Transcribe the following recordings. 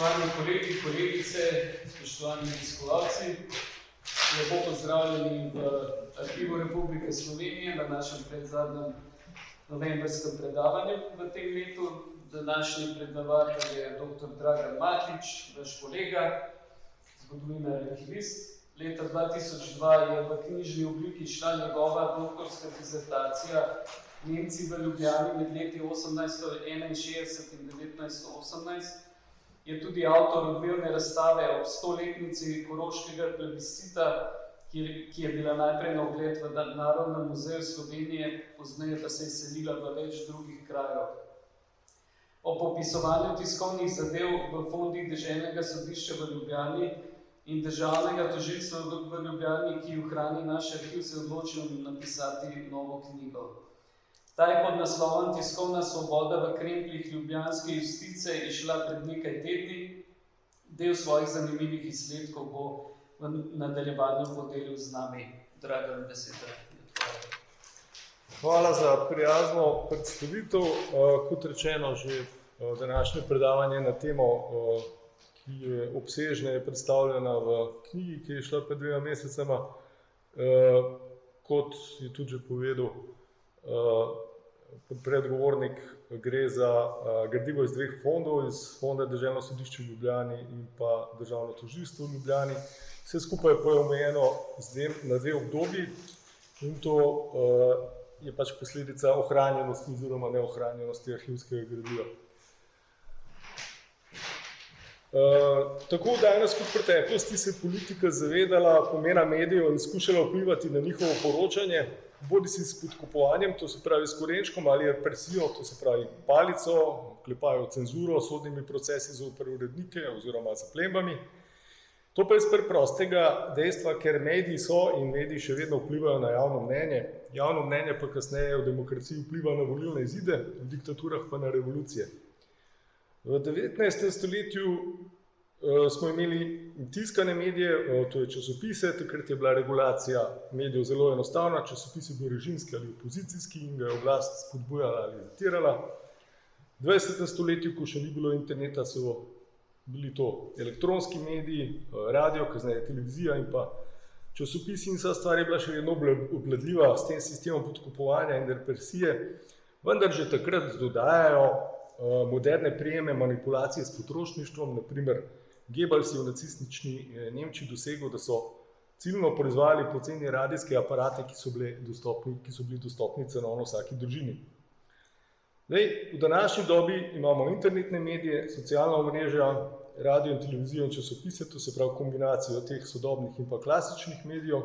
Spoštovani kolegi, kolegice, spoštovani obiskovalci, lepo pozdravljeni v Arhivu Republike Slovenije na našem predzadnjem novembrskem predavanju v tem letu. Današnji predavatelj je dr. Dragan Matić, vaš kolega, zgodovinar arhivist. Leta 2002 je v knjižni obliki šla njegova doktorska disertacija Nemci v Ljubljani med leti 1861 in 1918. Je tudi avtor odmevne razstave ob 100-letnici koroškega plebiscita, ki je bila najprej na ogled v Narodnem muzeju Slovenije, pozneje pa se je selila v več drugih krajev. Ob opisovanju tiskovnih zadev v fondih Deželnega sodišča v Ljubljani in Državnega tožilstva v Ljubljani, ki ohrani naš arhiv, se je odločil napisati novo knjigo. Ta je pod naslovom Tiskovna svoboda v krempljih ljubljanske justice izšla pred nekaj tedni. Del svojih zanimivih izsledkov bo v nadaljevanju podelil z nami. Dragan, beseda. Hvala za prijazno predstavitev. Kot rečeno, že današnje predavanje na temo, ki je obsežna, je predstavljena v knjigi, ki je šla pred 2 mesecema. Kot je tudi že povedal predgovornik, gre za gradivo iz 2 fondov, iz fonda Deželno sodišče v Ljubljani in pa Državno tožilstvo v Ljubljani. Vse skupaj pa je omejeno na 2 obdobji in to je pač posledica ohranjenosti oziroma neohranjenosti arhivskega gradiva. Tako danes kot v preteklosti se je politika zavedala pomena medijev in skušala vplivati na njihovo poročanje, bodisi s podkupovanjem, to se pravi s korenčkom, ali represijo, to se pravi palico, klepajo cenzuro, sodnimi procesi zoper urednike oziroma zaplembami. To pa je iz preprostega dejstva, ker mediji so in mediji še vedno vplivajo na javno mnenje. Javno mnenje pa kasneje v demokraciji vpliva na volilne izide, v diktaturah pa na revolucije. V 19. stoletju smo imeli tiskane medije, to je časopise, takrat je bila regulacija medijev zelo enostavna, časopisi bili režimski ali opozicijski in ga je oblast spodbujala ali zatirala. V 20. stoletju, ko še ni bilo interneta, so bili to elektronski mediji, radio, kasneje televizija in pa časopisi in vsa stvar je bila še vedno obvladljiva s tem sistemom podkupovanja in represije, vendar že takrat dodajajo moderne prijeme manipulacije s potrošništvom. Naprimer, Goebbels je v nacistični Nemčiji dosegel, da so ciljno proizvajali poceni radijske aparate, ki so bili dostopni cenovno vsaki družini. Zdaj, v današnji dobi imamo internetne medije, socialna omrežja, radio in televizijo in časopise, to se pravi kombinacijo teh sodobnih in pa klasičnih medijev.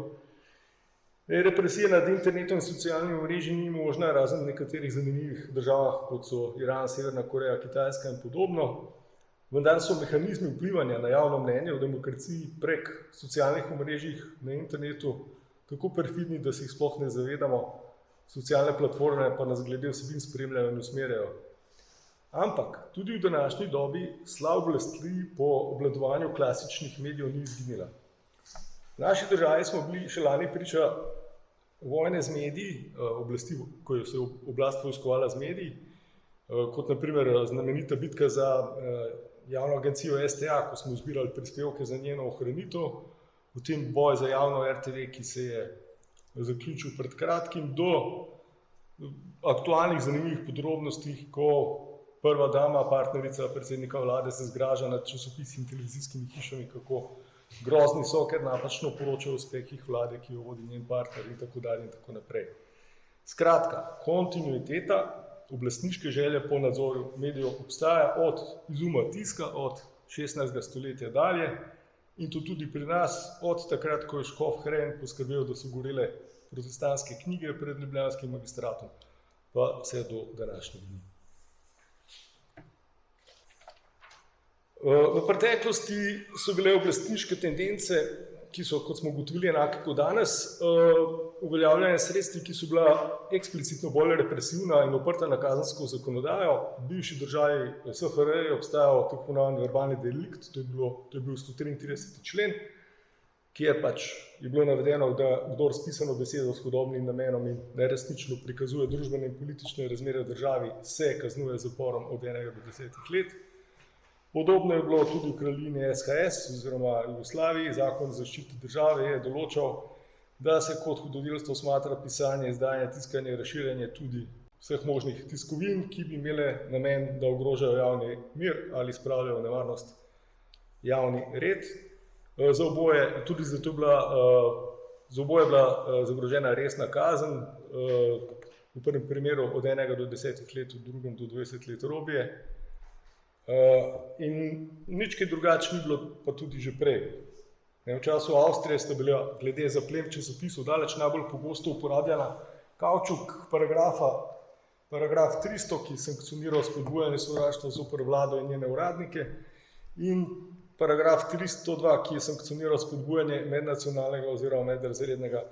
Represija nad internetom in socialnimi omrežji ni možna, razen v nekaterih zanimivih državah, kot so Iran, Severna Koreja, Kitajska in podobno. Vendar so mehanizmi vplivanja na javno mnenje v demokraciji prek socialnih omrežjih na internetu tako perfidni, da se jih sploh ne zavedamo. Socialne platforme pa nas glede vsebin spremljajo in usmerjajo. Ampak tudi v današnji dobi slab oblasti po obvladovanju klasičnih medijev ni izginila. V naši državi smo bili še lani priča vojne z mediji, oblasti, ko se je oblast vojskovala z mediji, kot naprimer znamenita bitka za javno agencijo STA, ko smo zbirali prispevke za njeno ohranitev, potem boj za javno RTV, ki se je zaključil pred kratkim, do aktualnih zanimivih podrobnosti, ko prva dama, partnerica predsednika vlade, se zgraža nad časopisi in televizijskimi hišami, kako grozni so, ker napačno poročajo o uspehih vlade, ki jo vodi njen partner in tako dalje in tako naprej. Skratka, kontinuiteta oblastniške želje po nadzoru medijev obstaja od izuma tiska, od 16. stoletja dalje in to tudi pri nas, od takrat, ko je škof Hren poskrbel, da so gorele protestantske knjige pred ljubljanskim magistratom, pa vse do današnjih dni. V preteklosti so bile oblastniške tendence, ki so, kot smo ugotovili, enake kot danes, uveljavljanje sredstvi, ki so bila eksplicitno bolj represivna in oprta na kazensko zakonodajo. V bivši državi SFRJ je obstajal tako imenovan verbalni delikt, to je bil 133. člen, kjer pač je bilo navedeno, da kdor s pisano besedo s hudobnim namenom in neresnično prikazuje družbene in politične razmere v državi, se kaznuje z zaporom od 1 do 10 let. Podobno je bilo tudi v kraljevini SHS oziroma Jugoslaviji. Zakon o zaščiti države je določal, da se kot hudodelstvo smatra pisanje, izdajanje, tiskanje, razširjanje tudi vseh možnih tiskovin, ki bi imele namen, da ogrožajo javni mir ali spravljajo v nevarnost javni red. Za oboje je bila zagrožena resna kazen, v prvem primeru od 1 do 10 let, v drugem do 20 let robije. In nič kaj drugače ni bilo pa tudi že prej. V času Avstrije sta bila glede zaplemb časopisov daleč najbolj pogosto uporabljena kavčuk paragraf 300, ki sankcioniral spodbujanje sovraštva zoper vlado in njene uradnike, in paragraf 302, ki je sankcioniral spodbujanje mednacionalnega oziroma medrazrednega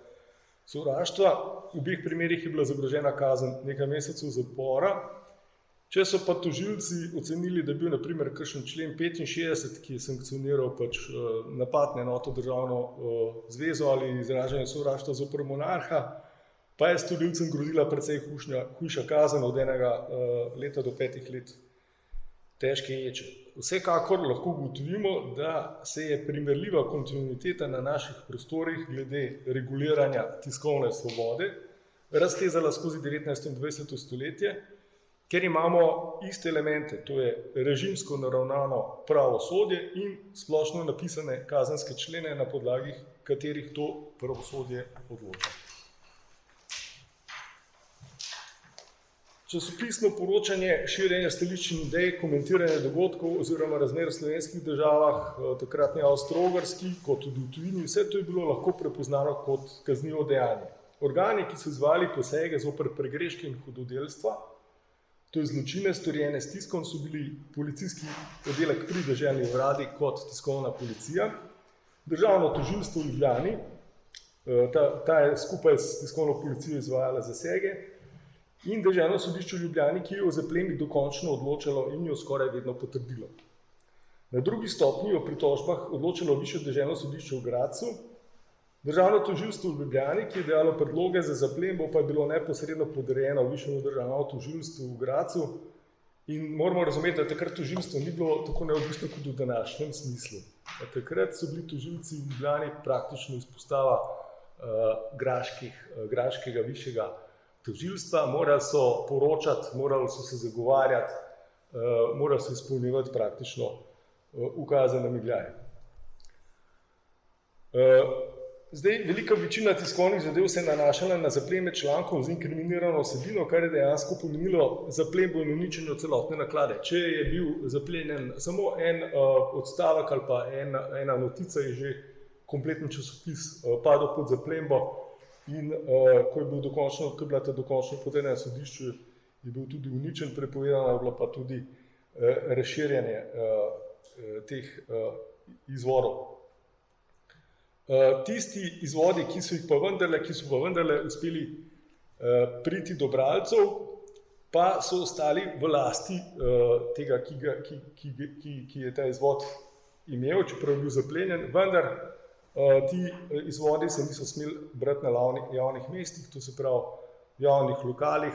sovraštva. V obeh primerih je bila zagrožena kazen nekaj mesecev zapora. Če so pa tožilci ocenili, da je bil na primer kršen člen 65, ki je sankcioniral napad na enoto državno zvezo ali izražanje sovraštva zoper monarha, pa je storilcem grozila precej hujša kazen od 1 leta do 5 let težke ječe. Vsekakor lahko ugotovimo, da se je primerljiva kontinuiteta na naših prostorih glede reguliranja tiskovne svobode raztezala skozi 19. in 20. stoletje, ker imamo iste elemente, to je režimsko naravnano pravosodje in splošno napisane kazenske člene, na podlagi katerih to pravosodje odloča. Časopisno poročanje, širjenje stališč in idej, komentiranje dogodkov oziroma razmer v slovenskih državah, takratni Avstro-Ogrski, kot tudi v tujini, vse to je bilo lahko prepoznano kot kaznivo dejanje. Organi, ki so izvajali posege zoper pregreške in hudodelstva, to je zločine storjene s tiskom, so bili policijski oddelek pri deželni uradi kot tiskovna policija, državno tožilstvo v Ljubljani, ta je skupaj s tiskovno policijo izvajala zasege, in deželno sodišče v Ljubljani, ki je o zaplembi dokončno odločalo in jo skoraj vedno potrdilo. Na drugi stopnji o pritožbah odločalo višje deželno sodišče v Gradcu, državno tožilstvo v Ljubljani, ki je dalo predloge za zaplembo, pa je bilo neposredno podrejeno višjemu državnemu tožilstvu v Gradcu, in moramo razumeti, da takrat tožilstvo ni bilo tako neodvisno kot v današnjem smislu. Takrat so bili tožilci v Ljubljani praktično izpostava graškega višjega tožilstva, morali so poročati, morali so se zagovarjati, morali so izpolnjevati praktično ukaze na migljaje. Zdaj, velika večina tiskovnih zadev se je nanašala na zaplembe člankov z inkriminirano vsebino, kar je dejansko pomenilo zaplembo in uničenje celotne naklade. Če je bil zaplenjen samo en odstavek ali pa ena notica, je že kompleten časopis padel pod zaplembo, in ko je bila ta dokončno potrjena na sodišču, je bil tudi uničen, prepovedano je bilo pa tudi razširjanje teh izvorov. Tisti izvodi, ki so pa vendarle uspeli priti do bralcev, pa so ostali v lasti tega, ki je ta izvod imel, čeprav je bil zaplenjen, vendar ti izvodi se niso smeli brati na javnih mestih, to se pravi v javnih lokalih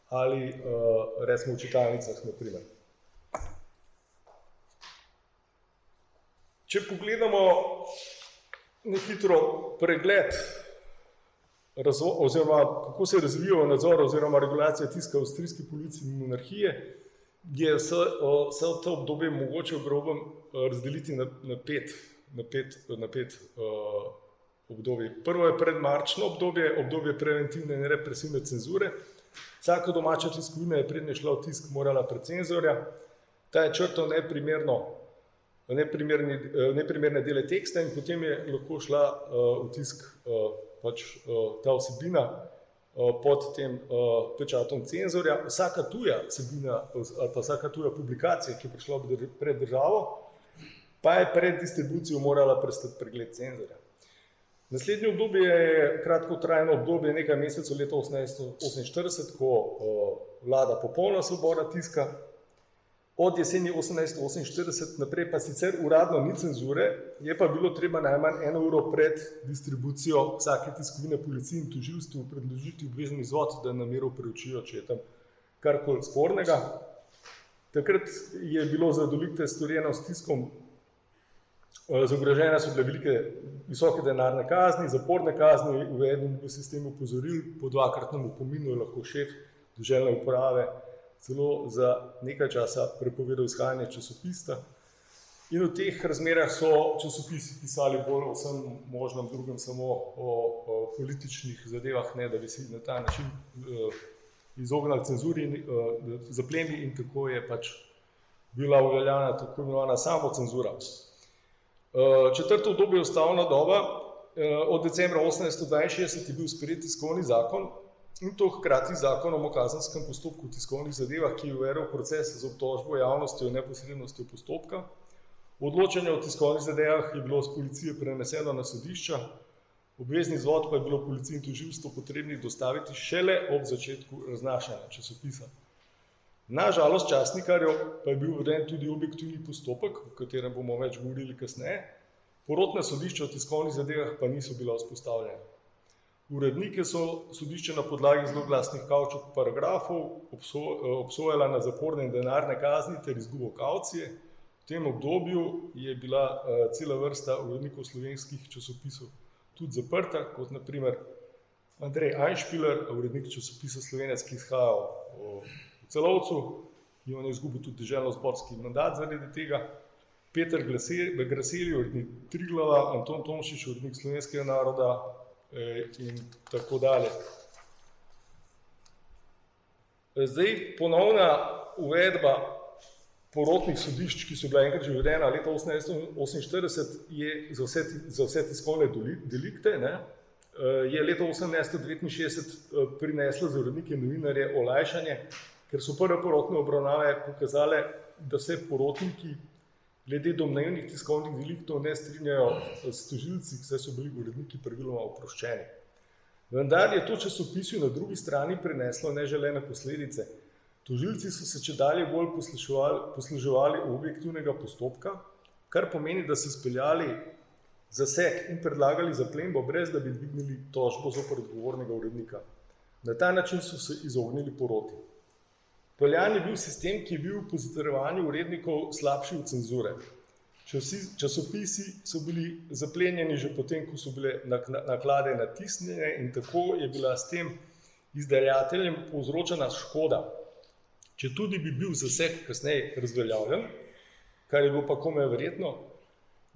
ali recimo v čitalnicah, na primer. Če pogledamo na hitro pregled oziroma kako se je razvijal nadzor oziroma regulacija tiska v avstrijski policiji in monarhije, je vse to obdobje mogoče v grobem razdeliti na pet obdobij. Prvo je predmarčno obdobje preventivne in represivne cenzure. Vsaka domača tiskovina je prednje šla v tisk morala pred cenzorja. Ta je črtal neprimerne dele teksta in potem je lahko šla v tisk ta vsebina pod tem pečatom cenzorja. Vsaka tuja vsebina ali pa vsaka tuja publikacija, ki je prišla pred državo, pa je pred distribucijo morala prestati pregled cenzorja. Naslednje obdobje je kratkotrajno obdobje nekaj mesecev leta 1848, ko vlada popolna svoboda tiska. Od jeseni 1848 naprej pa sicer uradno ni cenzure, je pa bilo treba najmanj 1 uro pred distribucijo vsake tiskovine policiji in tožilstvu predložiti obvezen izvod, da namero preučijo, če je tam karkoli spornega. Takrat je bilo za delikte storjeno s tiskom, zagrožene so bile visoke denarne kazni, zaporne kazni, uveden v sistem opozoril, po dvakratnem opominu je lahko šef deželne uprave celo za nekaj časa prepovedal izhajanje časopisa. In v teh razmerah so časopisi pisali bolj o vsem možnem drugem, samo o političnih zadevah, ne, da bi si na ta način izognali cenzuri, zaplembi in tako je pač bila uveljavljena tako imenovana samocenzura. Četrto obdobje ustavna doba, od decembra 1862 je bil sprejet tiskovni zakon in to hkrati zakonom o kazenskem postopku v tiskovnih zadevah, ki je uvedel proces z obtožbo javnosti o neposrednosti postopka. Odločanje o tiskovnih zadevah je bilo s policije preneseno na sodišča, obvezni izvod pa je bilo policiji in tožilstvu potrebnih dostaviti šele ob začetku raznašanja časopisa. Na žalost časnikarjev pa je bil uveden tudi objektivni postopek, o katerem bomo več govorili kasneje. Porotna sodišča o tiskovnih zadevah pa niso bila vzpostavljena. Urednike so sodišče na podlagi zloglasnih kavčuk paragrafov obsojala na zaporne in denarne kazni ter izgubo kavcije. V tem obdobju je bila cela vrsta urednikov slovenskih časopisov tudi zaprta, kot na primer Andrej Einšpiler, urednik časopisa Slovenec, ki izhaja v Celovcu, in on je izgubil tudi deželno-zborski mandat zaradi tega. Peter Graseli, urednik Triglava, Anton Tomšič, urednik Slovenskega naroda in tako dalje. Zdaj ponovna uvedba porotnih sodišč, ki so bila enkrat že uvedena leta 1848, je za vse tiskovne delikte, ne, je leta 1869 prineslo za urednike in novinarje olajšanje, ker so prve porotne obravnave pokazale, da se porotniki glede domnevnih tiskovnih deliktov ne strinjajo s tožilci, saj so bili uredniki praviloma oproščeni. Vendar je to časopisju na drugi strani prineslo neželene posledice. Tožilci so se čedalje bolj posluževali objektivnega postopka, kar pomeni, da so speljali zaseg in predlagali zaplembo, brez da bi dvignili tožbo zoper odgovornega urednika. Na ta način so se izognili poroti. Peljan je bil sistem, ki je bil po zatrjevanju urednikov slabši od cenzure. Časopisi so bili zaplenjeni že potem, ko so bile naklade natisnjene in tako je bila s tem izdajateljem povzročena škoda. Če tudi bi bil zaseg kasneje razveljavljen, kar je bilo pa komaj verjetno,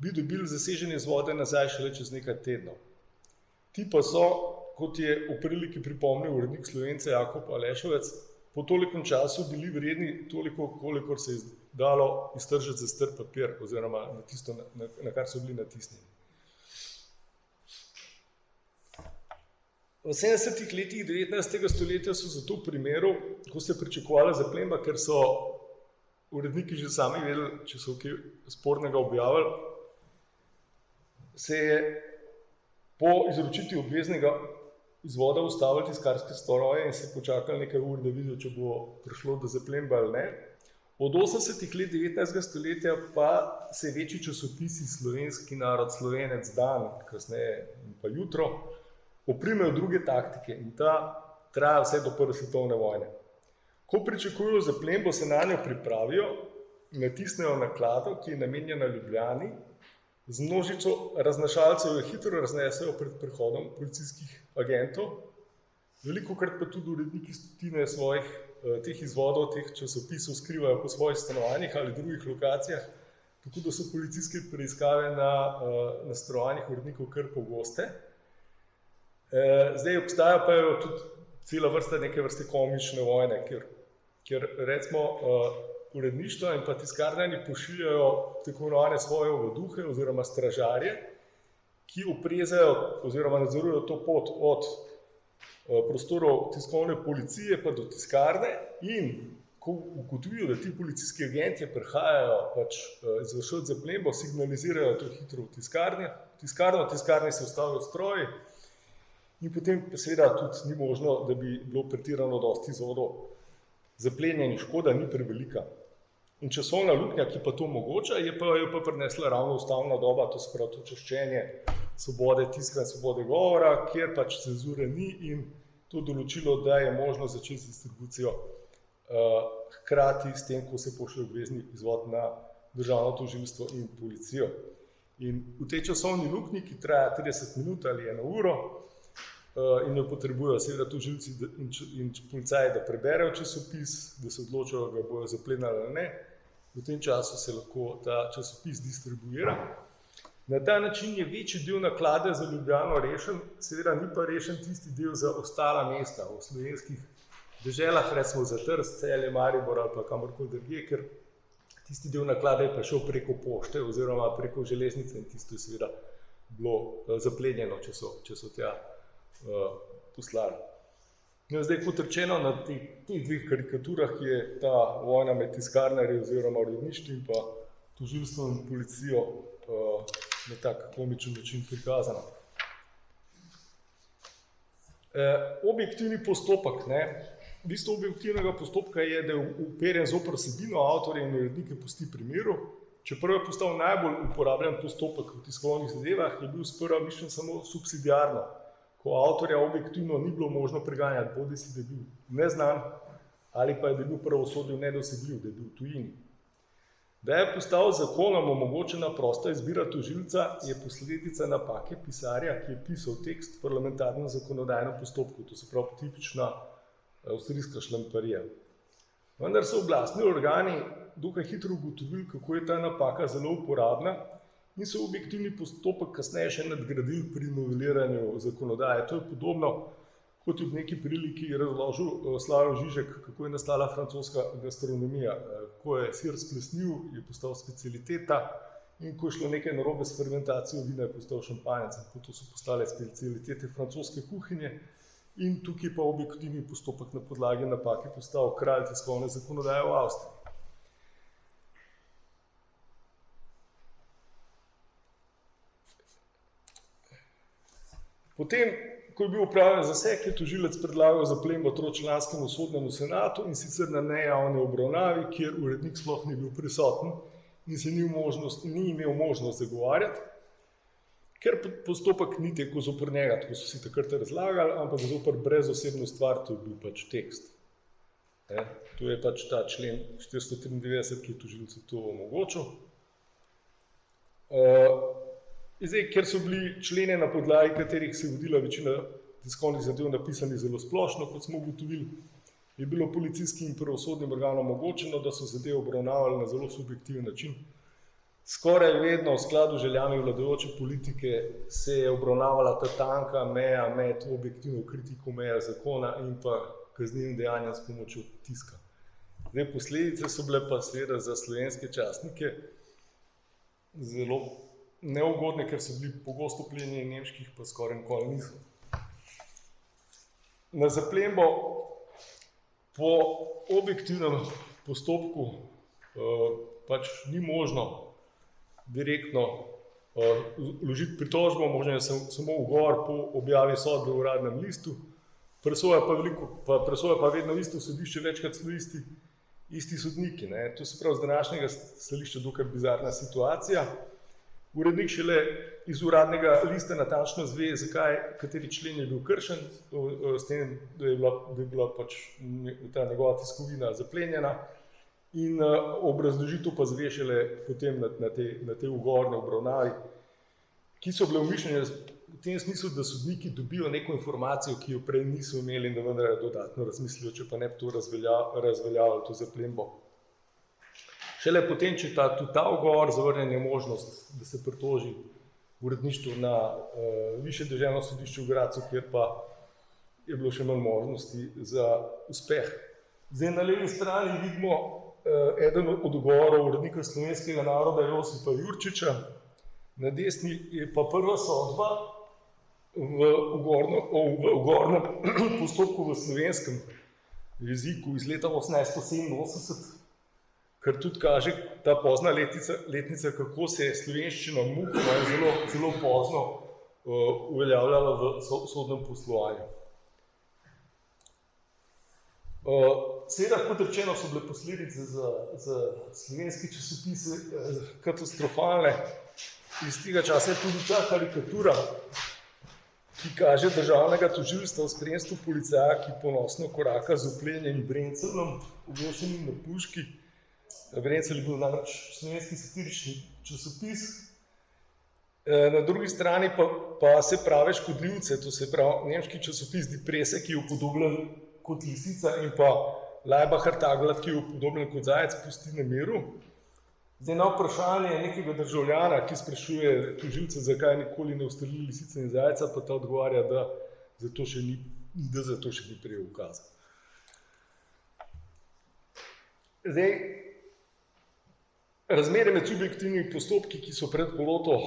bi dobili zasežene izvode nazaj šele čez nekaj tednov. Ti pa so, kot je v priliki pripomnil urednik Slovence Jakob Alešovec, po tolikom času bili vredni toliko, kolikor se je dalo iztržiti za strp papir oziroma na tisto, na kar so bili natisnjeni. V 70. letih 19. stoletja so zato v primeru, ko se je pričakovala zaplemba, ker so uredniki že sami vedeli, če so kaj spornega objavili, se je po izročitvi obveznega izvoda ustavili tiskarske stroje in se počakali nekaj ur, da vidijo, če bo prišlo do zaplembe ali ne. Od 80. let 19. stoletja pa se večji časopisi Slovenski narod, Slovenec, Dan, kasneje in pa Jutro, oprimejo druge taktike in ta traja vse do prve svetovne vojne. Ko pričakujejo zaplembo, se na njo pripravijo, natisnejo naklado, ki je namenjena Ljubljani, z množico raznašalcev jo hitro raznesejo pred prihodom policijskih agentov, velikokrat pa tudi uredniki stotine svojih teh izvodov, teh časopisov skrivajo po svojih stanovanjih ali drugih lokacijah, tako da so policijske preiskave na stanovanjih urednikov kar pogoste. Zdaj obstaja pa jo tudi cela vrsta neke vrste komične vojne, ker recimo uredništva in pa tiskarnarji pošiljajo tako imenovane svoje ovaduhe oziroma stražarje, ki oprezajo oziroma nadzorujejo to pot od prostorov tiskovne policije pa do tiskarne in ko ugotovijo, da ti policijski agenti prihajajo pač izvršiti zaplembo, signalizirajo to hitro v tiskarni se ustavijo stroji in potem seveda tudi ni možno, da bi bilo pretirano dosti izvodov zaplenjenih, škoda ni prevelika. In časovna luknja, ki pa to omogoča, je pa prinesla ravno ustavna doba, to se pravi to čaščenje svobode tiska in svobode govora, kjer pač cenzure ni in to določilo, da je možno začeti z distribucijo hkrati s tem, ko se pošlje obvezni izvod na državno tožilstvo in policijo. In v tej časovni luknji, ki traja 30 minut ali 1 uro, in jo potrebujejo seveda tožilci in policaji, da preberejo časopis, da se odločajo, ga bojo zaplenali ali ne, v tem času se lahko ta časopis distribuira. Na ta način je večji del naklade za Ljubljano rešen, seveda ni pa rešen tisti del za ostala mesta v slovenskih deželah, recimo za Trst, Celje, Maribor ali pa kamorkoli drugje, ker tisti del naklade je prišel preko pošte oziroma preko železnice in tisto je seveda bilo zaplenjeno, če so tja poslali. No, zdaj, kot rečeno, na teh 2 karikaturah je ta vojna med tiskarnarji oziroma uredništvi in pa tožilstvom in policijo na tak komičen način prikazana. Objektivni postopek, bistvo objektivnega postopka je, da je uperjen zoper vsebino, avtorje in urednike pusti primeru. Čeprav je postal najbolj uporabljen postopek v tiskovnih zadevah, je bil sprva mišljen samo subsidiarno, ko avtorja objektivno ni bilo možno preganjati, bodisi da je bil neznan ali pa je bil pravosodju nedosegljiv, da je bil v tujini. Da je postal zakonom omogočena prosta izbira tožilca, je posledica napake pisarja, ki je pisal tekst v parlamentarnem zakonodajnem postopku, to se pravi tipična avstrijska šlamparija. Vendar so oblastni organi dokaj hitro ugotovili, kako je ta napaka zelo uporabna in so objektivni postopek kasneje še nadgradili pri noveliranju zakonodaje. To je podobno, kot je v neki priliki razložil Slavoj Žižek, kako je nastala francoska gastronomija. Ko je sir splesnil, je postal specialiteta in ko je šlo nekaj narobe s fermentacijo vina, je postal šampanjec. To so postale specialitete francoske kuhinje. In tukaj pa objektivni postopek na podlagi napake postal kralj tiskovne zakonodaje v Avstriji. Potem, ko je bil opravljen zaseg, je tožilec predlagal zaplembo tročlanskemu sodnemu senatu in sicer na nejavni obravnavi, kjer urednik sploh ni bil prisoten in se ni imel možnost zagovarjati, ker postopek ni tekel zoper njega, tako so si takrat razlagali, ampak zoper brezosebno stvar, to je bil pač tekst. To je pač ta člen 493, ki je tožilcu to omogočil. Zdaj, ker so bili člene, na podlagi katerih se je vodila večina tiskovnih zadev napisani zelo splošno, kot smo ugotovili, je bilo policijskim in pravosodnim organom omogočeno, da so zadeve obravnavali na zelo subjektiven način. Skoraj vedno v skladu z željami vladajoče politike se je obravnavala ta tanka meja med objektivno kritiko meja zakona in pa kaznivim dejanjem s pomočjo tiska. Zdaj, posledice so bile pa seveda za slovenske častnike zelo neugodne, ker so bili pogosto plenjeni nemških, pa skoraj nikoli niso. Na zaplembo po objektivnem postopku pač ni možno direktno vložiti pritožbo, možno je samo ugovor po objavi sodbe v Uradnem listu, presoja pa vedno isto sodišče, večkrat so isti sodniki. To se pravi z današnjega stališča dokaj bizarna situacija. Urednik šele iz Uradnega lista natančno zve, kateri člen je bil kršen, s tem, da je bila pač ta njegova tiskovina zaplenjena in obrazložitev pa zve šele potem na te ugovorne obravnavi, ki so bile umišljene v tem smislu, da sodniki dobijo neko informacijo, ki jo prej niso imeli in da vendar dodatno razmislijo, če pa ne bi to razveljavili, to zaplembo. Šele potem, če tudi ta ugovor zavrnjen, je možnost, da se pritoži uredništvo na Višje deželno sodišče v Gradcu, kjer pa je bilo še manj možnosti za uspeh. Zdaj, na levi strani vidimo eden od ugovorov urednika Slovenskega naroda Josipa Jurčiča, na desni je pa prva sodba v ugovornem postopku v slovenskem jeziku iz leta 1887, kar tudi kaže ta pozna letnica, kako se je slovenščina mukoma in zelo pozno uveljavljala v sodnem poslovanju. Seveda, kot rečeno, so bile posledice za slovenske časopise katastrofalne. Iz tega časa je tudi ta karikatura ki kaže državnega tožilstva v spremstvu policaja, ki ponosno koraka z uplenjenim Brencelom, obvešenim na puški. Brencel je bil namreč slovenski satirični časopis. Na drugi strani pa se prave škodljivce, to se pravi nemški časopis Die Presse, ki je upodobljen kot lisica, in pa Leibacher Tagblatt, ki je upodobljen kot zajec, pusti na miru. Zdaj na vprašanje nekega državljana, ki sprašuje tožilce, zakaj nikoli ne ustreli lisice in zajca, pa ta odgovarja, da zato še ni prejel ukaza. Zdaj, razmere med subjektivnimi postopki, ki so pred poroto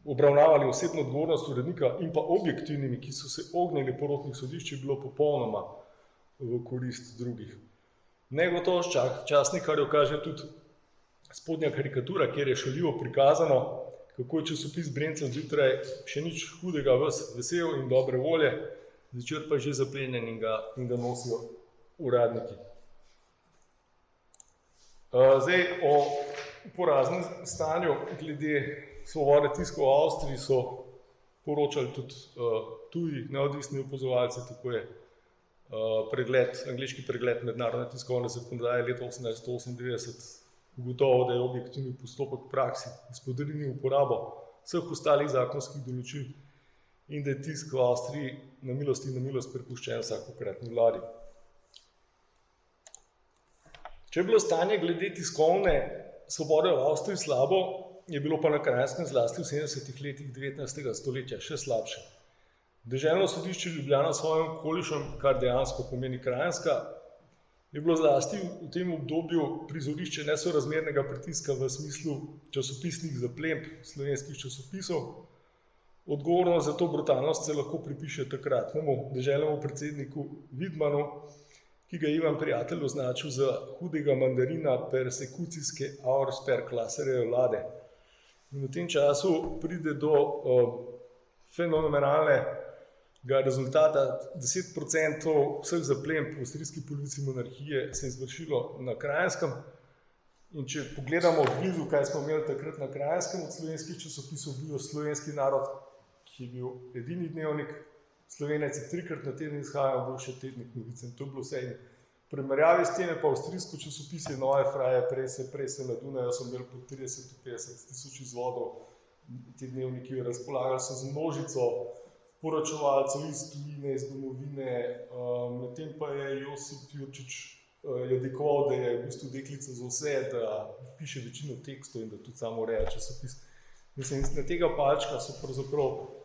obravnavali osebno odgovornost urednika, in pa objektivnimi, ki so se ognili porotnih sodišč, je bilo popolnoma v korist drugih. Negotovost časnikarjev kaže tudi spodnja karikatura, kjer je šaljivo prikazano, kako je časopis Brencel zjutraj še nič hudega ves vesel in dobre volje, zvečer pa že zaplenjen in ga nosijo uradniki. Zdaj, o poraznem stanju glede svobode tiska v Avstriji so poročali tudi tuji neodvisni opazovalci, tako je angleški pregled mednarodne tiskovne zakonodaje leta 1898 ugotovil, da je objektivni postopek v praksi izpodrinil uporabo vseh ostalih zakonskih določil in da je tisk v Avstriji na milost in na milost prepuščen vsakokratni vladi. Če je bilo stanje glede tiskovne svobode v Avstriji slabo, je bilo pa na Kranjskem zlasti v 70. letih 19. stoletja še slabše. Deželno sodišče Ljubljana s svojim okolišem, kar dejansko pomeni Kranjska, je bilo zlasti v tem obdobju prizorišče nesorazmernega pritiska v smislu časopisnih zaplemb slovenskih časopisov. Odgovornost za to brutalnost se lahko pripiše takratnemu deželnemu predsedniku Vidmanu, ki ga je Ivan Prijatelj označil za hudega mandarina persekucijske Auersperr-Klasserjeve vlade. In v tem času pride do fenomenalnega rezultata. 10% vseh zaplemb v avstrijski policiji monarhije se je izvršilo na Kranjskem. In če pogledamo blizu, kaj smo imeli takrat na Kranjskem od slovenskih časopisov, bil Slovenski narod, ki je bil edini dnevnik, Slovenec je 3-krat na teden izhajal, bil še tednik Novice, in to je bilo vse. In v primerjavi s teme pa avstrijsko časopise Neue Freie Presse na Dunaju so imeli po 30-50 tisoč izvodov. Ti dnevniki razpolagali so z množico poročevalcev iz tujine, iz domovine, medtem pa je Josip Jurčič jadikoval, da je v bistvu deklica za vse, da piše večino tekstov in da tudi samo ureja časopis. Mislim, na tega palčka so pravzaprav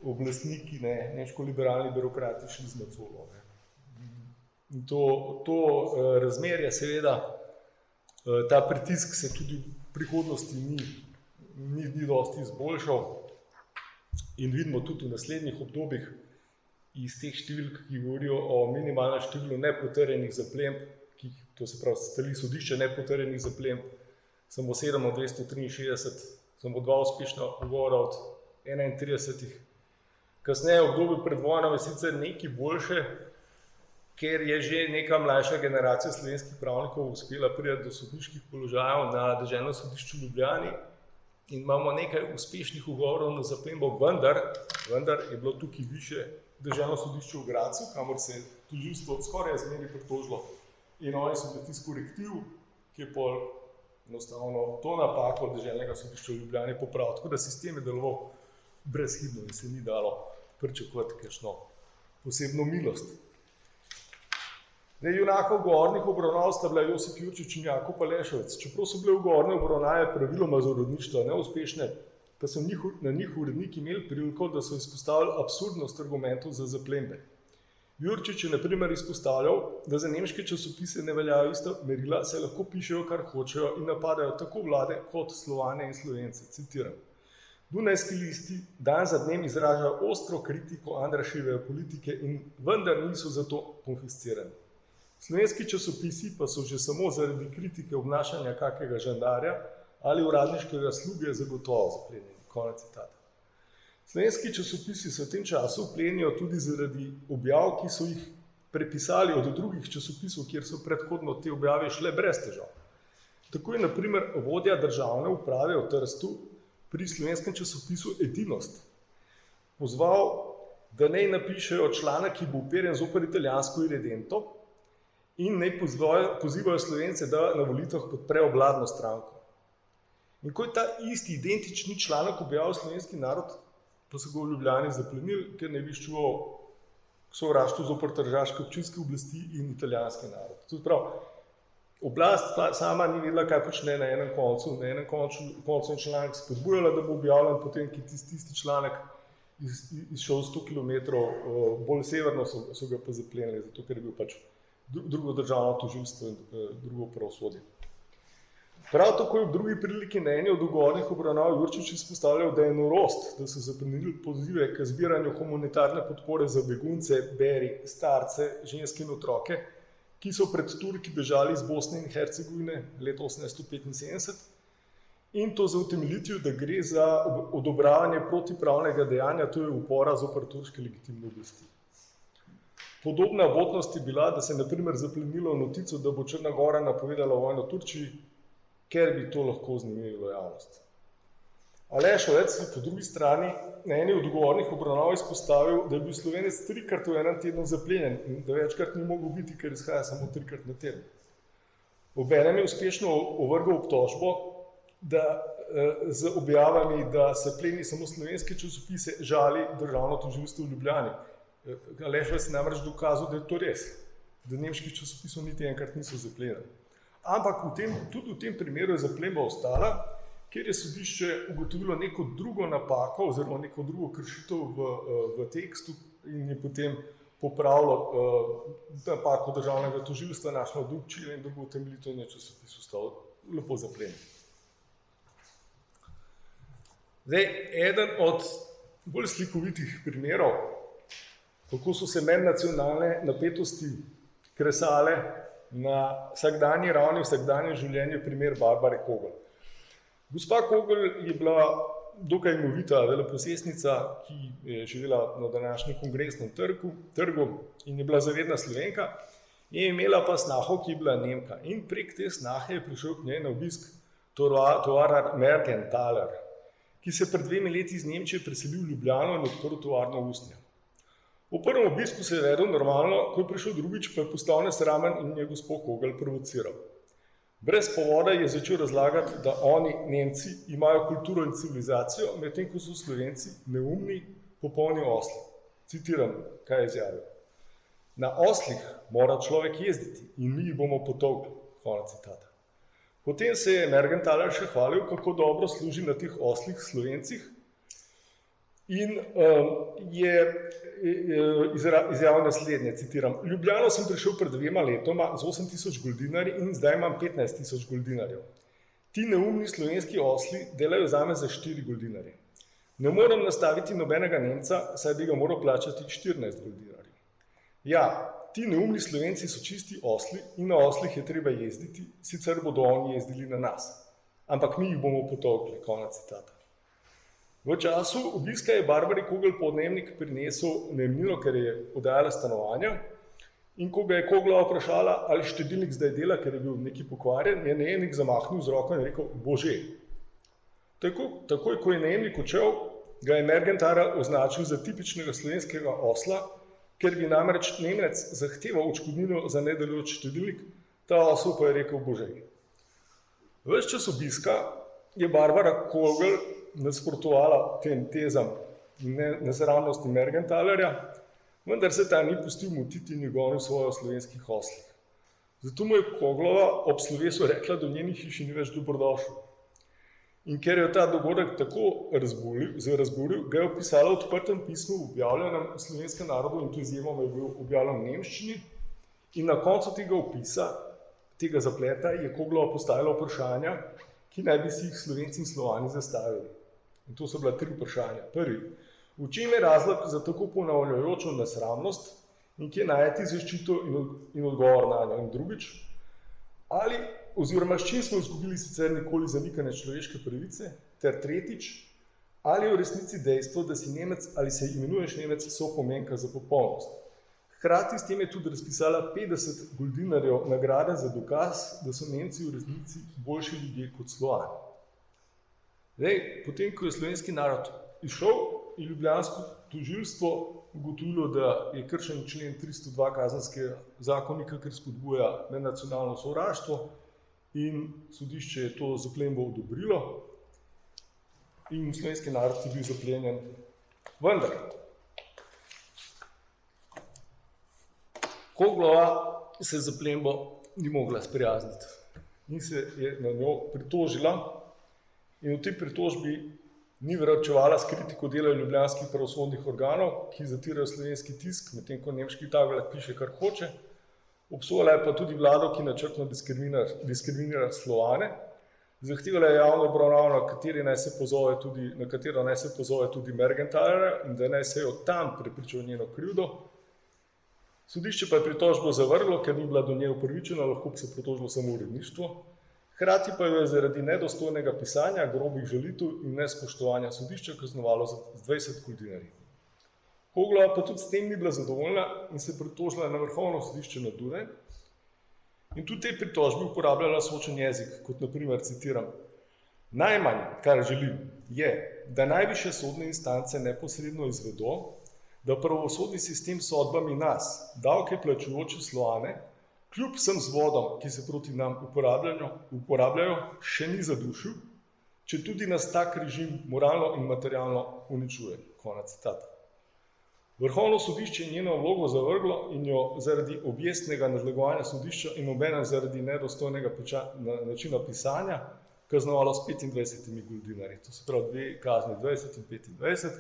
oblastniki, nemško-liberalni birokrati šli z macolo. In to razmerje, seveda, ta pritisk se tudi v prihodnosti ni dosti izboljšal in vidimo tudi v naslednjih obdobjih iz teh številk, ki govorijo o minimalnem številu nepotrjenih zaplemb, to se pravi, stali sodišča nepotrjenih zaplemb, samo 7 od 263, samo 2 uspešna ugovora od 31. Kasneje v obdobju pred vojno je sicer nekaj boljše, ker je že neka mlajša generacija slovenskih pravnikov uspela priti do sodniških položajev na deželnem sodišču v Ljubljani in imamo nekaj uspešnih ugovorov na zaplembo, vendar je bilo tukaj više deželno sodišče v Gradcu, kamor se je tožilstvo skoraj zmeri pritožilo in oni so bili tisti korektiv, ki je pol enostavno to napako deželnega sodišča v Ljubljani popravil, tako da sistem je deloval brezhibno in se ni dalo pričakovati kakšno posebno milost. Junaka ugovornih obravnav sta bila Josip Jurčič in Jakub Alešovec. Čeprav so bile ugovorne obravnave praviloma za uredništvo neuspešne, pa so na njih uredniki imeli priliko, da so izpostavili absurdnost argumentov za zaplembe. Jurčič je na primer izpostavljal, da za nemške časopise ne veljajo ista merila, saj lahko pišejo, kar hočejo in napadajo tako vlade kot Slovane in Slovence. Citiram. Dunajski listi dan za dnem izražajo ostro kritiko Andraševe politike in vendar niso zato konfiscirani. Slovenski časopisi pa so že samo zaradi kritike obnašanja kakega žandarja ali uradniškega sluge zagotovo zaplenjeni. Konec citata. Slovenski časopisi se v tem času plenijo tudi zaradi objav, ki so jih prepisali od drugih časopisov, kjer so predhodno te objave šle brez težav. Tako je na primer vodja državne uprave v Trstu pri slovenskem časopisu Edinost pozval, da naj napišejo članek, ki bo uperjen zoper italijansko Irredento in naj pozivajo Slovence, da na volitvah podprejo vladno stranko. In ko je ta isti identični članek objavil Slovenski narod, pa so ga v Ljubljani zaplenili, ker ne bi ščuval sovraštvo zoper tržaške občinske oblasti in italijanski narod. To je prav, oblast sama ni vedela, kaj počne na enem koncu. Na enem koncu je članek spodbujala, da bo objavljen, potem, ki tisti članek izšel 100 km bolj severno, so ga pa zaplenili, zato ker je bil pač drugo državno tožilstvo in drugo pravosodje. Prav tako je v drugi priliki na eni od ugovornih obravnav Jurčič izpostavljal, da je norost, da so zaplenili pozive k zbiranju humanitarne podpore za begunce, beri, starce, ženske in otroke, ki so pred Turki bežali iz Bosne in Hercegovine leta 1875, in to za utemeljitev, da gre za odobravanje protipravnega dejanja, to je upora zoper turške legitimne oblasti. Podobna abotnost je bila, da se je na primer zaplenilo notico, da bo Črna Gora napovedala vojno Turčiji, ker bi to lahko vznemirilo javnost. Aleš Ovec je po drugi strani na eni od odgovornih obravnav izpostavil, da je bil Slovenec 3-krat v enem tednu zaplenjen in da večkrat ni mogel biti, ker izhaja samo 3-krat na teden. Obenem je uspešno ovrgal obtožbo, da z objavami, da se pleni samo slovenske časopise, žali državno tožilstvo v Ljubljani. Aleš Ovec je namreč dokazal, da je to res, da nemških časopisov niti enkrat niso zaplenili. Ampak tudi v tem primeru je zaplemba ostala, ker je sodišče ugotovilo neko drugo napako oziroma neko drugo kršitev v tekstu in je potem popravilo napako državnega tožilstva, našlo drug člen in drugo utemeljitev in je časopis ostal lepo zaplenjen. Zdaj, eden od bolj slikovitih primerov, kako so se mednacionalne napetosti kresale na vsakdanji ravni, vsakdanje življenje, primer Barbare Kogl. Gospa Kogl je bila dokaj imovita veleposestnica, ki je živela na današnjem kongresnem trgu in je bila zavedna Slovenka, je imela pa snaho, ki je bila Nemka. In prek te snahe je prišel k njej na obisk tovarar Mergenthaler, ki se pred 2 leti iz Nemčije preselil v Ljubljano in odprl tovarno v Usnju. V prvem obisku se je vedel normalno, ko je prišel drugič, pa je postal nesramen in je gospod Kogl provociral. Brez povoda je začel razlagati, da oni, Nemci, imajo kulturo in civilizacijo, medtem ko so Slovenci neumni, popolni osli. Citiram, kaj je izjavil. Na oslih mora človek jezditi in mi jih bomo potolkli. Konec citata. Potem se je Mergenthaler še hvalil, kako dobro služi na teh oslih Slovencih in je izjavil naslednje, citiram. Ljubljano sem prišel pred 2 letoma z 8000 goldinarji in zdaj imam 15000 goldinarjev. Ti neumni slovenski osli delajo zame za 4 goldinarje. Ne morem nastaviti nobenega Nemca, saj bi ga moral plačati 14 goldinarjev. Ja, ti neumni Slovenci so čisti osli in na oslih je treba jezditi, sicer bodo oni jezdili na nas. Ampak mi jih bomo potolkli, konec citata. V času obiska je Barbari Kogl podnebnik prinesel najemnino, ker je oddajala stanovanja in ko ga je Kogla vprašala, ali štedilnik zdaj dela, ker je bil neki pokvarjen, je najemnik zamahnil z roko in rekel, bože. Takoj, ko je najemnik odšel, ga je Mergenthaler označil za tipičnega slovenskega osla, ker bi namreč Nemec zahteval odškodnino za nedelujoč štedilnik, ta osel pa je rekel božej. Ves čas obiska je Barbara Kogl nasprotovala tem tezam nesramnosti Mergenthalerja, vendar se ta ni pustil motiti in je gonil svojo slovenskih oslih. Zato mu je Koglova ob slovesu rekla, da v njeni hiši ni več dobrodošel. In ker je ta dogodek tako razburil, ga je opisala v odprtem pismu objavljenem Slovenskem narodu in to izjemoma je bil objavljen v nemščini. In na koncu tega opisa, tega zapleta, je Koglova postavila vprašanja, ki naj bi si jih Slovenci in Slovani zastavili. In to so bila 3 vprašanja. Prvi, v čem je razlog za tako ponavljajočo nesramnost in kje najti zaščito in odgovor na njo? In drugič, oziroma s čim smo izgubili sicer nikoli zanikane človeške pravice? Ter tretjič, ali je v resnici dejstvo, da si Nemec ali se imenuješ Nemec, sopomenka za popolnost? Hkrati s tem je tudi razpisala 50 goldinarjev nagrade za dokaz, da so Nemci v resnici boljši ljudje kot Slovani. Zdaj, potem, ko je slovenski narod izšel, je ljubljansko tožilstvo ugotovilo, da je kršen člen 302 kazenskega zakonika, ker spodbuja mednacionalno sovraštvo, in sodišče je to zaplembo odobrilo in slovenski narod je bil zaplenjen. Vendar, Koglova se z zaplembo ni mogla sprijazniti in se je na njo pritožila in v tej pritožbi ni vračevala s kritiko dela ljubljanskih pravosodnih organov, ki zatirajo slovenski tisk, medtem ko nemški tablet piše, kar hoče. Obsojala je pa tudi vlado, ki načrtno diskriminira Slovane. Zahtevala je javno obravnavo, na katero naj se pozove tudi Mergenthalerja in da naj se jo tam prepriča njeno krivdo. Sodišče pa je pritožbo zavrglo, ker ni bila do nje upravičena, lahko bi se pritožilo samo uredništvo. Hkrati pa jo je zaradi nedostojnega pisanja, grobih žalitev in nespoštovanja sodišča kaznovalo z 20 dinarji. Koglova pa tudi s tem ni bila zadovoljna in se pritožila na Vrhovno sodišče na Dunaj. In tudi te pritožbe uporabljala sočen jezik, kot naprimer, citiram: najmanj, kar želim, je, da najvišje sodne instance neposredno izvedo, da pravosodni sistem s sodbami nas, davke plačujoče Slovane, kljub vsem zvodom, ki se proti nam uporabljajo, še ni zadušil, če tudi nas tak režim moralno in materialno uničuje. Konec citata. Vrhovno sodišče je njeno vlogo zavrglo in jo zaradi objestnega nadlegovanja sodišča in obenem zaradi nedostojnega načina pisanja kaznovalo s 25 dinarji. To se pravi dve kazni, 20 in 25.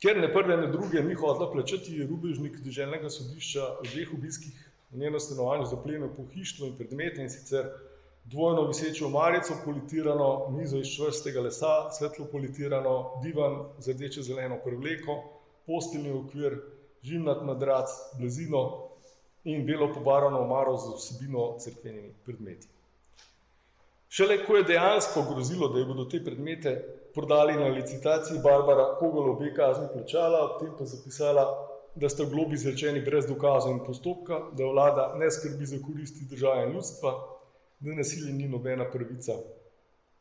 Ker ne prve, ne druge ni hotela plačati, je rubežnik deželnega sodišča v dveh obiskih v njeno stanovanje zaplenil pohištvo in predmete, in sicer dvojno visečo omarico, politirano mizo iz čvrstega lesa, svetlo politirano, divan z rdeče-zeleno prevleko, posteljni okvir, žimnat madrac, blazino in belo pobarvano omaro z vsebino cerkvenimi predmeti. Šele ko je dejansko grozilo, da je bodo te predmete prodali na licitaciji, Barbara Kogel obe kazni plačala, ob tem pa zapisala, da sta globi izrečeni brez dokazov in postopka, da vlada ne skrbi za koristi države in ljudstva, da nasilje ni nobena pravica.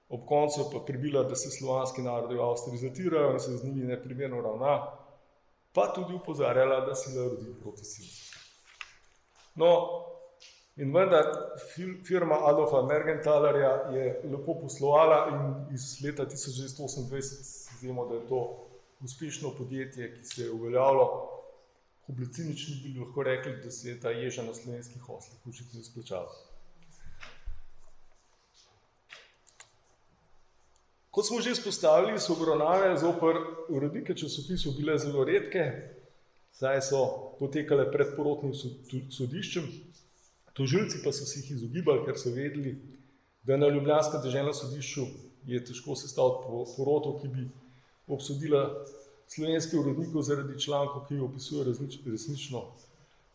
Ob koncu pa pribila, da se slovanski narodi v Avstriji zatirajo in se z njimi neprimerno ravna, pa tudi upozarjala, da sila rodi proti sili. No, in vendar firma Adolfa Mergenthalerja je lepo poslovala in iz leta 1928 vemo, da je to uspešno podjetje, ki se je uveljavilo. Oblecinični bi lahko rekli, da se je ta ježa na slovenskih oslih očitno izplačala. Kot smo že izpostavili, so obravnave zoper urednike časopisov bile zelo redke, saj so potekale pred porotnim sodiščem. Tožilci pa so se jih izogibali, ker so vedeli, da na ljubljanskem deželnem sodišču je težko sestaviti poroto, ki bi obsodila slovenske urednikov zaradi člankov, ki opisujejo resnično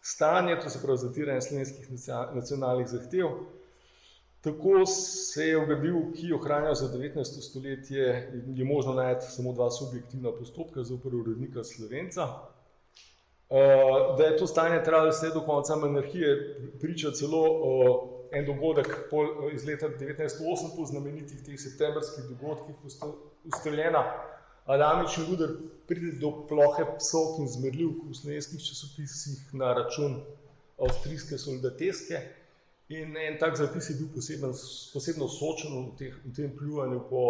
stanje, to se pravi zatiranje slovenskih nacionalnih zahtev. Tako se je v gradivu, ki ohranjajo za 19. stoletje, je možno najti samo dva subjektivna postopka zoper urednika Slovenca. Da je to stanje trajalo vse do konca monarhije, priča celo en dogodek iz leta 1908 po znamenitih teh septembrskih dogodkih, ko sta ustreljena Adamič in Ruder, pride do plohe psovk in zmerljivk v slovenskih časopisih na račun avstrijske soldateske. In en tak zapis je bil posebno sočen v tem pljuvanju po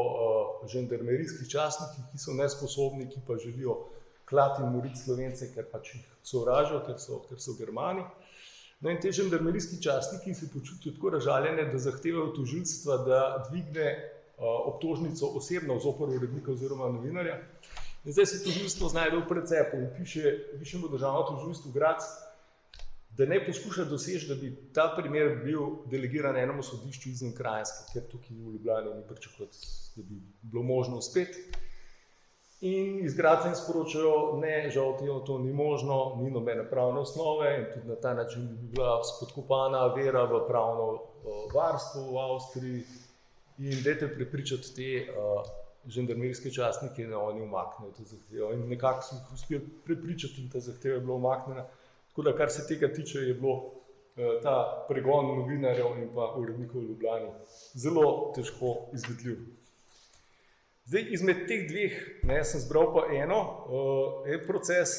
žandarmerijskih častnikih, ki so nesposobni, ki pa želijo klati in moriti Slovence, ker pač jih sovražijo, ker so Germani. No in te žandarmerijski častniki se počutijo tako razžaljene, da zahtevajo tožilstva, da dvigne obtožnico osebno zoper urednika oziroma novinarja. In zdaj se tožilstvo znajde v precepu in piše Višjemu državnemu tožilstvu Graz, da ne poskuša doseči, da bi ta primer bil delegiran enemu sodišču izven Kranjske, ker tukaj v Ljubljani ni pričakovati, da bi bilo možno uspeti. In iz Gradca jim sporočajo, ne, žal to ni možno, ni nobene pravne osnove in tudi na ta način bi bila spodkopana vera v pravno varstvo v Avstriji in dajte prepričati te žandarmerijske častnike, da oni umaknejo to zahtevo. In nekako so jih uspeli prepričati in ta zahteva je bila umaknjena. Tako da, kar se tega tiče, je bilo ta pregon novinarjev in pa urednikov v Ljubljani zelo težko izvedljiv. Zdaj, izmed teh dveh sem zbral pa en proces,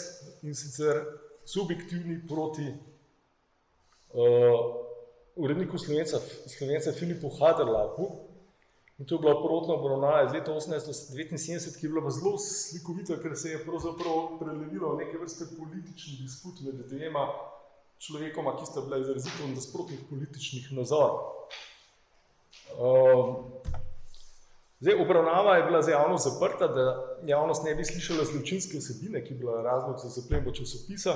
in sicer subjektivni proti uredniku Slovenca Filipu Haderlapu. In to je bila prvotna obravnava iz leta 1879, ki je bila zelo slikovita, ker se je pravzaprav prelevilo v neke vrste politični disput med dvema človekoma, ki sta bila izrazito nasprotnih političnih nazorov. Zdaj, obravnava je bila za javnost zaprta, da javnost ne bi slišala zločinske vsebine, ki je bila razlog za zaplembo časopisa.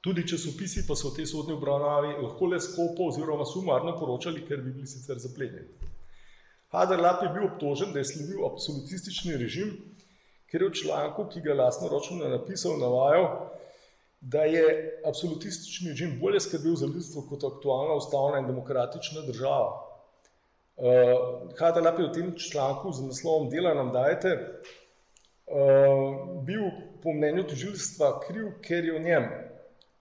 Tudi časopisi pa so v tej sodni obravnavi lahko le skopo oziroma sumarno poročali, ker bi bili sicer zaplenjeni. Haderlap je bil obtožen, da je sledil absolutistični režim, ker je v članku, ki ga je lastnoročno napisal, navajal, da je absolutistični režim bolje skrbel za ljudstvo kot aktualna ustavna in demokratična država. Haderlap je v tem članku z naslovom Dela nam dajte bil po mnenju tožilstva kriv, ker je v njem,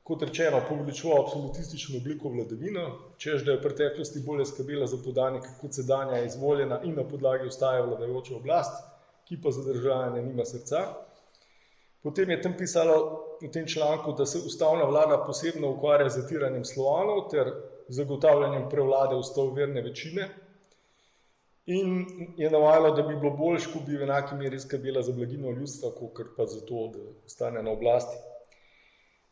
kot rečeno, poveličeval absolutistično obliko vladavine, češ da je v preteklosti bolje skrbela za podanike kot sedanja izvoljena in na podlagi ustave vladajoča oblast, ki pa za državljane nima srca. Potem je tam pisalo v tem članku, da se ustavna vlada posebno ukvarja z zatiranjem Slovanov ter zagotavljanjem prevlade ustavoverne večine in je navajalo, da bi bilo boljše, ko bi v enaki meri skrbela za blaginjo ljudstva, kakor pa za to, da ostane na oblasti.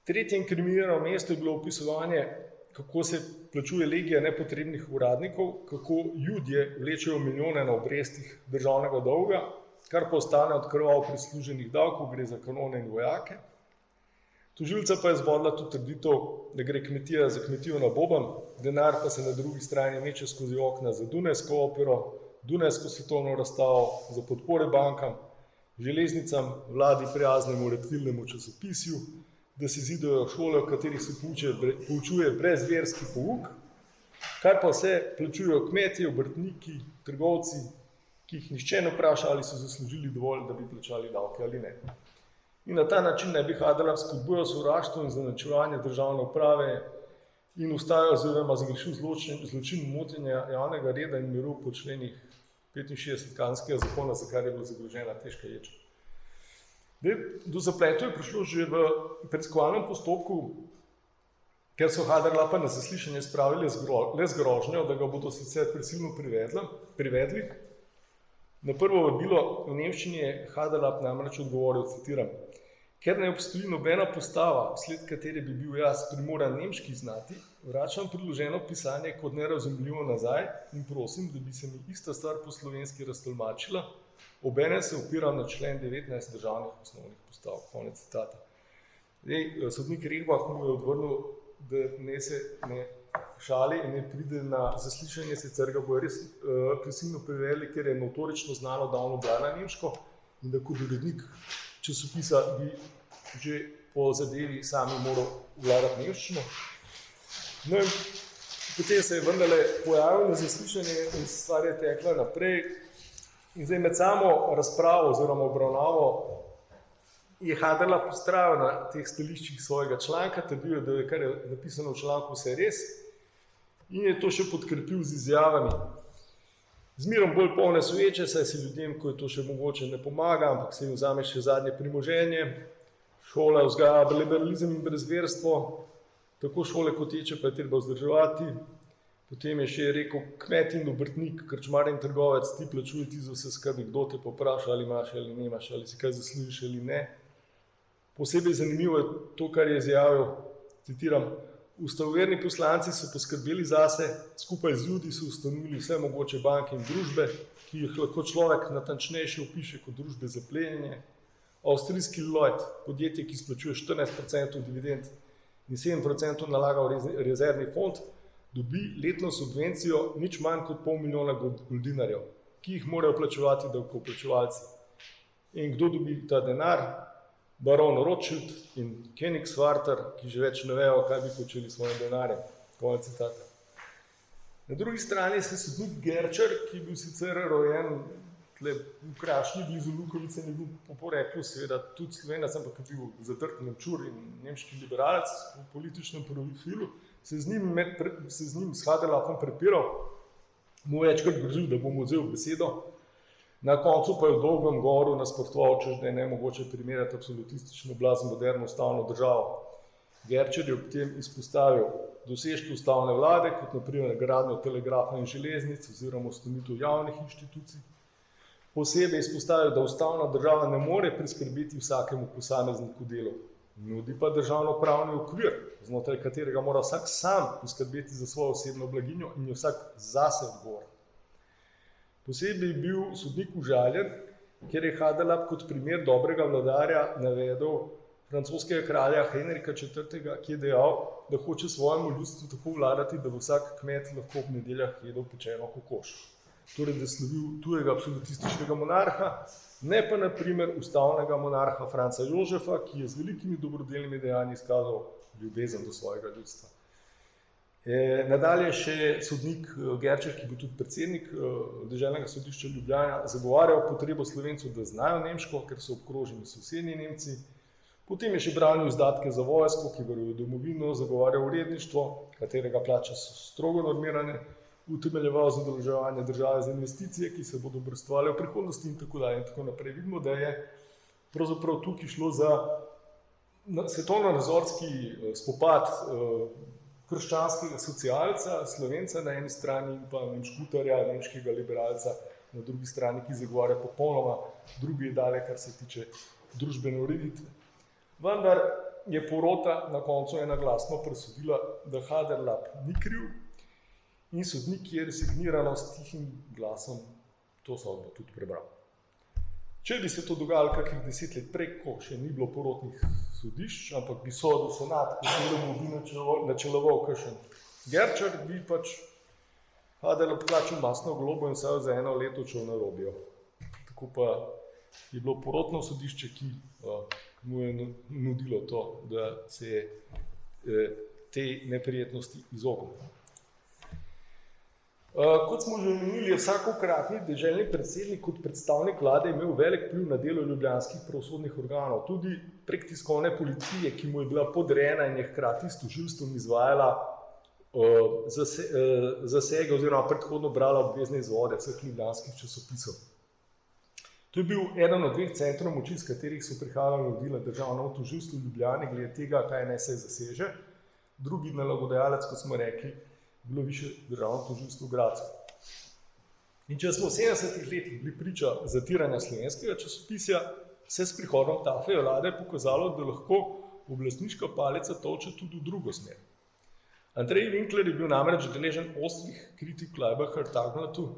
Tretje inkriminirano mesto je bilo opisovanje, kako se plačuje legija nepotrebnih uradnikov, kako ljudje vlečejo milijone na obrestih državnega dolga, kar pa ostane od krvav prisluženih davkov, gre za kanone in vojake. Tožilca pa je zbodla tudi trditev, da gre kmetija za kmetijo na boben, denar pa se na drugi strani meče skozi okna za Dunajsko opero, Dunajsko svetovno razstavo, za podpore bankam, železnicam, vladi prijaznemu rektilnemu časopisju, da se zidajo šole, v katerih se poučuje brezverski pouk, kar pa vse plačujejo kmetje, obrtniki, trgovci, ki jih nihče ne vpraša, ali so zaslužili dovolj, da bi plačali davke ali ne. In na ta način naj bi Haderlap spodbujal sovraštvo in zaničevanje državne uprave in ustajal oziroma zagrešil zločin motenja javnega reda in miru po členih 65 kazenskega zakona, za kar je bila zagrožena težka ječa. Do zapletov je prišlo že v preiskovalnem postopku, ker so Haderlapa na zaslišanje spravili le z grožnjo, da ga bodo sicer prisilno privedli. Na prvo vabilo v nemščini je Haderlap namreč odgovoril, citiram, ker ne obstoji nobena postava, sled katere bi bil jaz primoran nemški znati, vračam priloženo pisanje kot nerazumljivo nazaj in prosim, da bi se mi ista stvar po slovenski raztolmačila, obenem se opiram na člen 19 državnih osnovnih postavk. Konec citata. Sodnik Rehbach mu je odvrnil, da ne se ne šali in ne pride na zaslišanje, sicer ga bo res prisilno privedli, ker je notorično znano, da on obrana nemško in da kot urednik časopisa bi že po zadevi sami moral vladati nemščino. No in potem se je vendarle pojavil na zaslišanje in stvar je tekla naprej. In zdaj med samo razpravo oziroma obravnavo je Haderlap vztrajal na teh stališčih svojega članka, trdil je, da je kar je napisano v članku vse res in je to še podkrepil z izjavami. Zmerom bolj polne suječe, saj se ljudem, ko je to še mogoče, ne pomaga, ampak se jim vzame še zadnje premoženje. Šola vzgaja liberalizem in brezverstvo, tako šole kot teče pa je treba vzdrževati. Potem je še rekel, kmet in obrtnik, krčmar in trgovec, ti plačuj ti za vse skrbi, kdo te popraša, ali imaš ali nemaš, ali si kaj zaslužiš ali ne. Posebej zanimivo je to, kar je izjavil, citiram, ustavoverni poslanci so poskrbeli zase, skupaj z ljudi so ustanovili vse mogoče banke in družbe, ki jih lahko človek natančnejše opiše kot družbe za plenjenje. Avstrijski Lloyd, podjetje, ki splačuje 14% dividend in 7% nalaga v rezervni fond, dobi letno subvencijo nič manj kot $500,000 goldinarjev, ki jih morajo plačevati davkoplačevalci. In kdo dobi ta denar? Baron Rothschild in Königswarter, ki že več ne vejo, kaj bi počeli s svojim denarjem. Konec citata. Na drugi strani se sodnik Gerčar, ki je bil sicer rojen v Krašnji, blizu Lukovice, ni bil po poreklu, seveda tudi Slovenac, ampak je bil zadrt Nemčur in nemški liberalec v političnem profilu, se z njim s Haderlapom prepiral, mu večkrat grozil, da bo mu vzel besedo. Na koncu pa je v Dolgem goru nasprotoval, češ da je nemogoče primerjati absolutistično oblast z moderno ustavno državo. Gerčer je ob tem izpostavil dosežke ustavne vlade, kot naprimer gradnjo telegrafa in železnic oziroma ustanovitev javnih inštitucij. Posebej izpostavil, da ustavna država ne more priskrbeti vsakemu posamezniku delo. Nudi pa državno-pravni okvir, znotraj katerega mora vsak sam poskrbeti za svojo osebno blaginjo in je vsak zase odgovoren. Posebej je bil sodnik užaljen, ker je Haderlap kot primer dobrega vladarja navedel francoskega kralja Henrika IV., ki je dejal, da hoče svojemu ljudstvu tako vladati, da bo vsak kmet lahko ob nedeljah jedel pečeno kokoš. Torej, da je slavil tujega absolutističnega monarha, ne pa na primer ustavnega monarha Franca Jožefa, ki je z velikimi dobrodelnimi dejanji izkazal ljubezen do svojega ljudstva. Nadalje še sodnik Gerčer, ki je bil tudi predsednik deželnega sodišča Ljubljana, zagovarjal potrebo Slovencev, da znajo nemško, ker so obkroženi sosednji Nemci. Potem je še branil izdatke za vojsko, ki varuje domovino, zagovarjal uredništvo, katerega plače so strogo normirane, utemeljeval zadolževanje države za investicije, ki se bodo obrestovale v prihodnosti in tako dalje in tako naprej. Vidimo, da je pravzaprav tukaj šlo za svetovno-nazorski spopad krščanskega socialca, Slovenca na eni strani in pa nemškutarja, nemškega liberalca na drugi strani, ki zagovarja popolnoma druge ideale, kar se tiče družbene ureditve. Vendar je porota na koncu enoglasno presodila, da Haderlap ni kriv in sodnik je resignirano s tihim glasom to sodbo tudi prebral. Če bi se to dogajalo kakih 10 let prej, ko še ni bilo porotnih sodišč, ampak bi sodil senat, kateremu bi načeloval kakšen Gerčer, bi pač Haderlap plačal masno globo in se za 1 leto odšel na Robijo. Tako pa je bilo porotno sodišče, ki mu je nudilo to, da se je te neprijetnosti izognil. Kot smo že omenili, je vsakokratni deželni predsednik kot predstavnik vlade imel velik vpliv na delo ljubljanskih pravosodnih organov, tudi prek tiskovne policije, ki mu je bila podrejena in je hkrati s tožilstvom izvajala zasege oziroma predhodno brala obvezne izvode vseh ljubljanskih časopisov. To je bil eden od 2 centrov moči, s katerih so prihajala navodila državnemu tožilstvu v Ljubljani glede tega, kaj naj se zaseže. Drugi nalogodajalec, kot smo rekli, bilo više državno tožilstvo v Gradcu. In če smo v 70-ih letih bili priča zatiranja slovenskega časopisja, se s prihodom Taffyjeve vlade pokazalo, da lahko oblastniška palica tolče tudi v drugo smer. Andrej Winkler je bil namreč deležen ostrih kritik v Laibacher Tagblattu,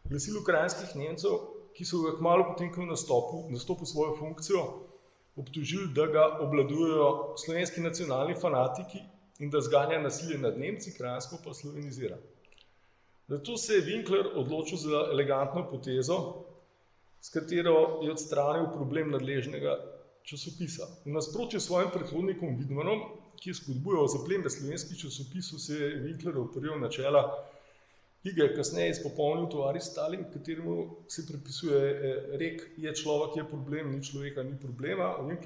glasilu krajinskih Nemcev, ki so ga kmalu potem, ko je nastopil svojo funkcijo, obtožili, da ga obvladujejo slovenski nacionalni fanatiki in da zganja nasilje nad Nemci, krajinsko pa slovenizira. Zato se je Winkler odločil za elegantno potezo, s katero je odstranil problem nadležnega časopisa. V nasprotju s svojim predhodnikom Widmanom, ki je spodbujal zaplembe slovenskih časopisov, se je Winkler oprijel načela, ki ga je kasneje izpopolnil tovarist Stalin, kateremu se pripisuje rek, je človek, je problem, ni človeka, ni problema. V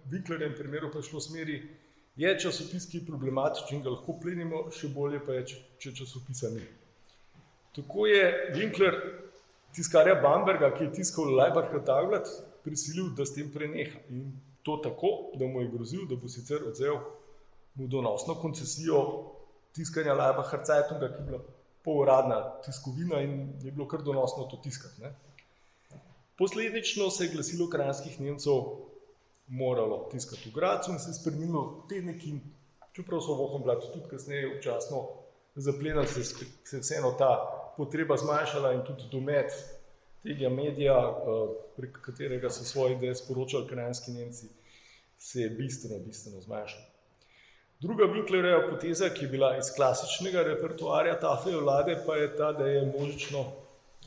Winklerjem primeru pa je šlo v smeri, je časopis, ki je problematičen, ga lahko plenimo, še bolje pa je, če časopisa ni. Tako je Winkler tiskarja Bamberga, ki je tiskal Laibacher Tagblatt, prisilil, da s tem preneha. In to tako, da mu je grozil, da bo sicer odvzel mu donosno koncesijo tiskanja Laibacher Zeitunga, ki je bila poluradna tiskovina in je bilo kar donosno to tiskati. Poslednično se je glasilo krajinskih Nemcev moralo tiskati v Gradcu in se je spremenilo tednik in čeprav so v Ohomblattu tudi kasneje občasno zaplenili, se je vseeno ta potreba zmanjšala in tudi domet tega medija, prek katerega so svoje ideje sporočali krajinski Nemci, se je bistveno zmanjšal. Druga Winklerjeva poteza, ki je bila iz klasičnega repertoarja Taffyjeve vlade, pa je ta, da je množično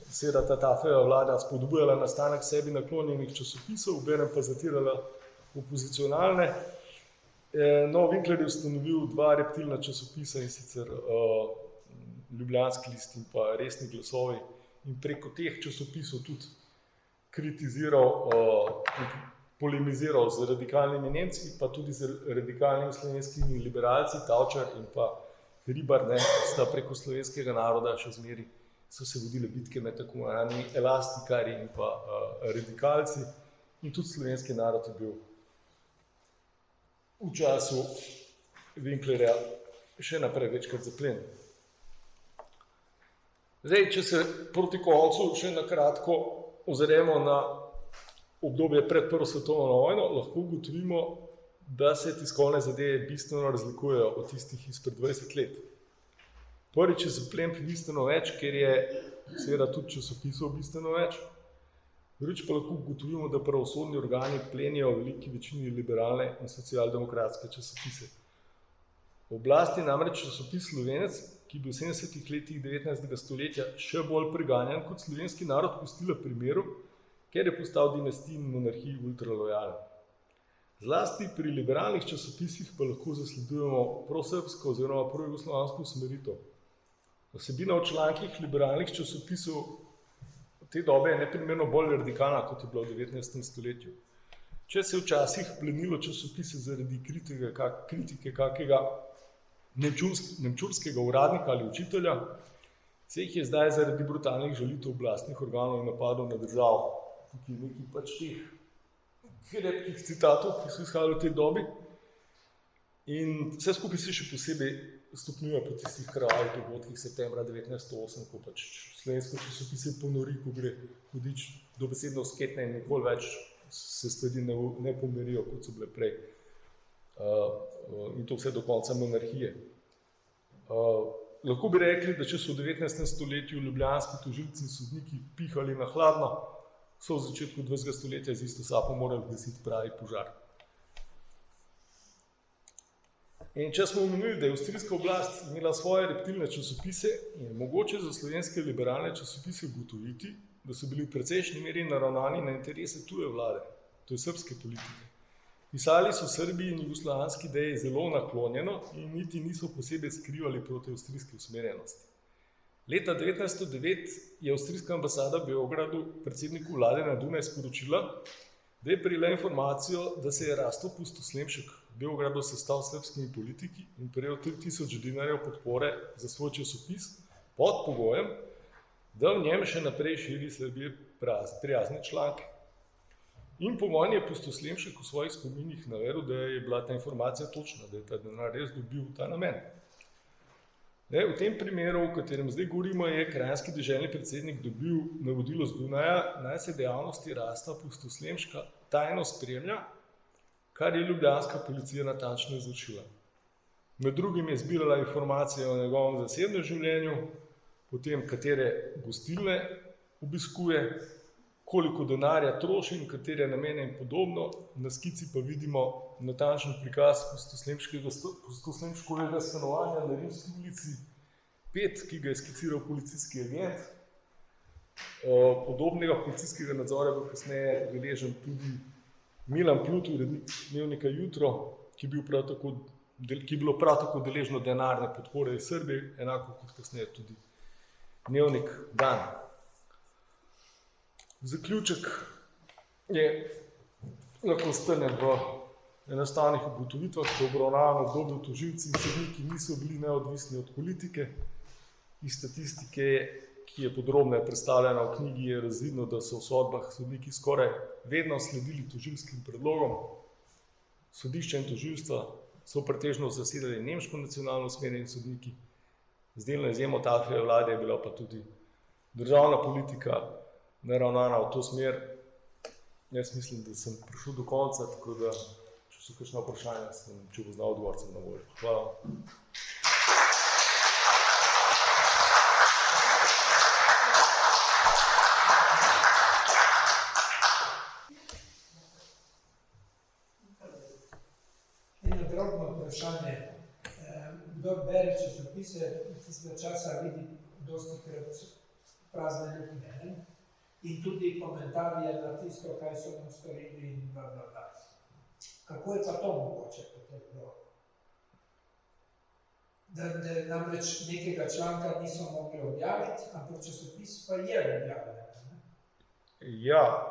seveda ta Taffyjeva vlada spodbujala nastanek sebi naklonjenih časopisov, obenem pa zatirala opozicionalne. Winkler je ustanovil 2 reptilna časopisa, in sicer Ljubljanski list in pa Resni glasovi, in preko teh časopisov tudi kritiziral in polemiziral z radikalnimi Nemci, pa tudi z radikalnimi slovenskimi liberalci, Tavčar in pa Hribar, sta preko slovenskega naroda še zmeri so se vodile bitke med tako imenovanimi elastikarji in pa radikalci. In tudi slovenski narod je bil v času Winklerja še naprej večkrat zapljen. Zdaj, če se proti koncu še na kratko ozremo na obdobje pred Prvo svetovno vojno, lahko ugotovimo, da se tiskovne zadeve bistveno razlikujejo od tistih izpred 20 let. Prvič je zaplemb bistveno več, ker je seveda tudi časopisov bistveno več. Drugič pa lahko ugotovimo, da pravosodni organi plenijo v veliki večini liberalne in socialdemokratske časopise. V oblasti namreč časopis Slovenec, ki bi v 70. letih 19. stoletja še bolj preganjan kot slovenski narod, pustila primeru, ker je postal dinastiji in monarhiji ultralojalen. Zlasti pri liberalnih časopisih pa lahko zasledujemo prosrbsko oziroma projugoslovansko usmeritev. Vsebina v člankih liberalnih časopisov te dobe je neprimerno bolj radikalna, kot je bila v 19. stoletju. Če se je včasih plenilo časopise zaradi kritike kakega nemčurskega uradnika ali učitelja, se jih je zdaj zaradi brutalnih žalitev oblastnih organov in napadov na državo. Tukaj je nekaj pač teh krepkih citatov, ki so izhajali v tej dobi. In vse skupaj se še posebej stopnjuje po tistih krvavih dogodkih septembra 1908, ko pač slovensko časopise ponori, ko gre hudič dobesedno sketne in nikoli več se stvari ne pomirijo, kot so bile prej. In to vse do konca monarhije. Lahko bi rekli, da če so v 19. stoletju ljubljanski tožilci in sodniki pihali na hladno, so v začetku 20. stoletja z isto sapo morali gasiti pravi požar. In če smo omenili, da je avstrijska oblast imela svoje reptilne časopise, je mogoče za slovenske liberalne časopise ugotoviti, da so bili v precejšnji meri naravnani na interese tuje vlade, to je srbske politike. Pisali so Srbiji in jugoslovanski ideji zelo naklonjeno in niti niso posebej skrivali proti avstrijski usmerjenosti. Leta 1909 je avstrijska ambasada v Beogradu predsedniku vlade na Dunaj sporočila, da je prejela informacijo, da se je Rastov Pustoslemšek v Beogradu sestal s srbskimi politiki in prejel 3000 dinarjev podpore za svoj časopis pod pogojem, da v njem še naprej širi Srbije prijazne članke. In po vojni je Pustoslemšek v svojih spominih navedel, da je bila ta informacija točna, da je ta denar res dobil ta namen. V tem primeru, o katerem zdaj govorimo, je kranjski deželni predsednik dobil navodilo z Dunaja, naj se dejavnosti Rasta Pustoslemška tajno spremlja, kar je ljubljanska policija natančno izvršila. Med drugim je zbirala informacije o njegovem zasebnem življenju, potem katere gostilne obiskuje, koliko denarja troši in katere namene in podobno. Na skici pa vidimo natančen prikaz Pustoslemškovega stanovanja na Rimski ulici 5, ki ga je skiciral policijski agent. Podobnega policijskega nadzora bo kasneje deležen tudi Milan Plut, urednik dnevnika Jutro, ki je bilo prav tako deležno denarne podpore iz Srbije, enako kot kasneje tudi dnevnik Dan. Zaključek je lahko strnjen v enostavnih ugotovitvah, da obravnavano obdobju tožilci in sodniki niso bili neodvisni od politike. Iz statistike, ki je podrobneje predstavljena v knjigi, je razvidno, da so v sodbah sodniki skoraj vedno sledili tožilskim predlogom. Sodišča in tožilstva so pretežno zasedali nemško nacionalno usmerjeni sodniki. Z delno izjemo takve vlade je bila pa tudi državna politika naravnana v to smer. Jaz mislim, da sem prišel do konca, tako da, če so kakšna vprašanja, če bo znal odgovorcem na voljo. Hvala. Eno drobno vprašanje. Kdor bere časopise, tistega časa vidi dostikrat prazne luknje, in tudi komentarje na tisto, kaj so nam storili in bla, bla, bla. Kako je pa to mogoče potem? Da namreč nekega članka niso mogli objaviti, ampak časopis pa je objavljen. Ja,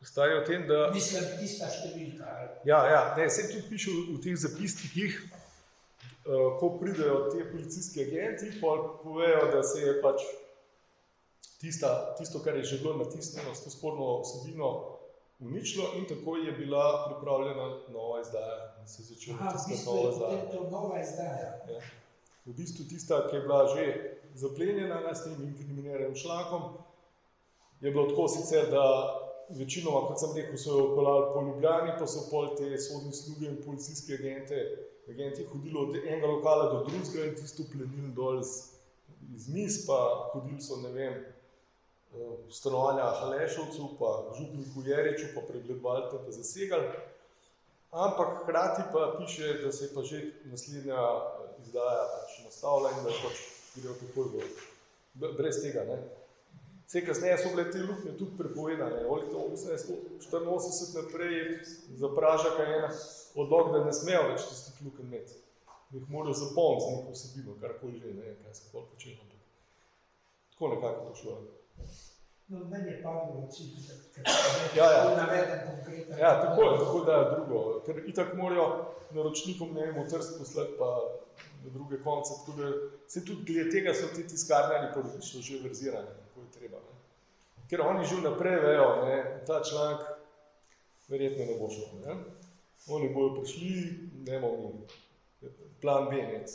stvar je v tem, da... Mislim, tista številka. Ja, se tudi piše v teh zapisnikih, ko pridejo te policijski agenti, povejo, da se je pač tisto, kar je že bilo natisnjeno s to sporno vsebino, uničilo in tako je bila pripravljena nova izdaja. In se je začela tiskati nova izdaja. To nova izdaja. Ja. V bistvu tista, ki je bila že zaplenjena s tem inkriminiranim člankom, je bilo tako sicer, da večinoma, kot sem rekel, so jo peljali po Ljubljani, pa so pol te sodne sluge in policijske agenti hodili od enega lokala do drugega in tisto plenili dol iz miz, pa hodili so, ne vem, v stanovanja Halešovcu, pa župniku Jeriču, pa pregledovali tam, pa zasegali. Ampak hkrati pa piše, da se je pa že naslednja izdaja pač nastavila in da je pač grejo takoj brez tega. Ne. Vse kasneje so bile te luknje tudi prepovedane. Od 1884 naprej za Pražaka je ena odlog, da ne smejo več tistih lukenj imeti. Jih morajo zapolniti z neko vsebino, karkoli že, ne vem, kaj se pol počelo. Tako nekako to šlo. No, meni je Pavlo očitno, ker je naveden konkretno. Ja, tako da je drugo. Ker itak morajo naročnikom, ne vem, v Trst poslati pa na druge konce. Tako da se tudi glede tega so ti tiskarnari politično že verzirani, kako je treba. Ne. Ker oni že vnaprej vejo, ne, ta članek verjetno ne bo šel. Ne. Oni bojo prišli, ne bomo mi. Plan B imeti.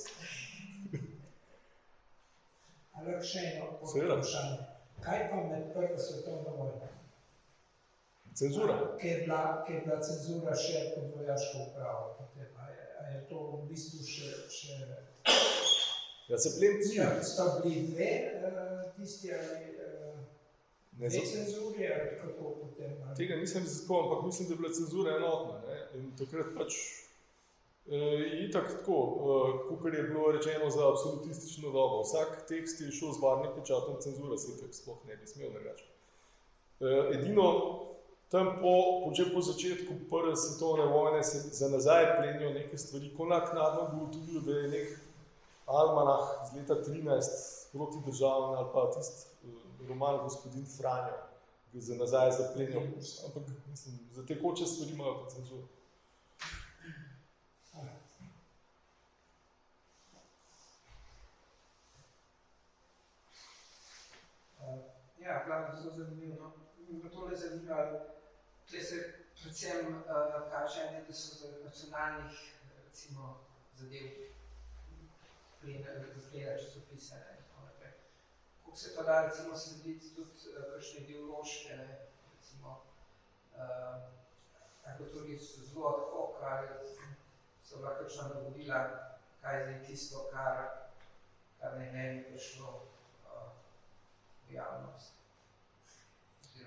Ali še eno vprašanje. Kaj pa med prvo svetovno vojno? Cenzura. Ker je bila cenzura še pod vojaško upravo. A je to v bistvu še... Ja, se plemci. Sta bili dve tisti ali dve cenzuri ali kako potem? Tega nisem raziskoval, ampak mislim, da je bila cenzura enotna. Ne? In takrat pač itak tako, kakor je bilo rečeno za absolutistično dobo. Vsak tekst je šel z varnim pečatom cenzura, se tak sploh ne bi smel drugače. Edino tam že po začetku prve svetovne vojne se za nazaj plenijo neke stvari, ko naknadno bi ugotovil, da je nek almanah z leta 13 protidržaven ali pa tisti roman Gospodin Franjo, ki je za nazaj zaplenil. Ampak mislim, za tekoče stvari imajo pa cenzuro. Ja, glavno, zelo zanimivo. Me tole zanima, tle se predvsem kaže, da so za nacionalnih, recimo, zadev zaplenja časopise in tako naprej. Kako se pa da, recimo, slediti tudi kakšne ideološke, recimo, tako tudi zelo ad hoc, ali so bila kakšna navodila, kaj je zdaj tisto, kar ne bi prišlo v javnost.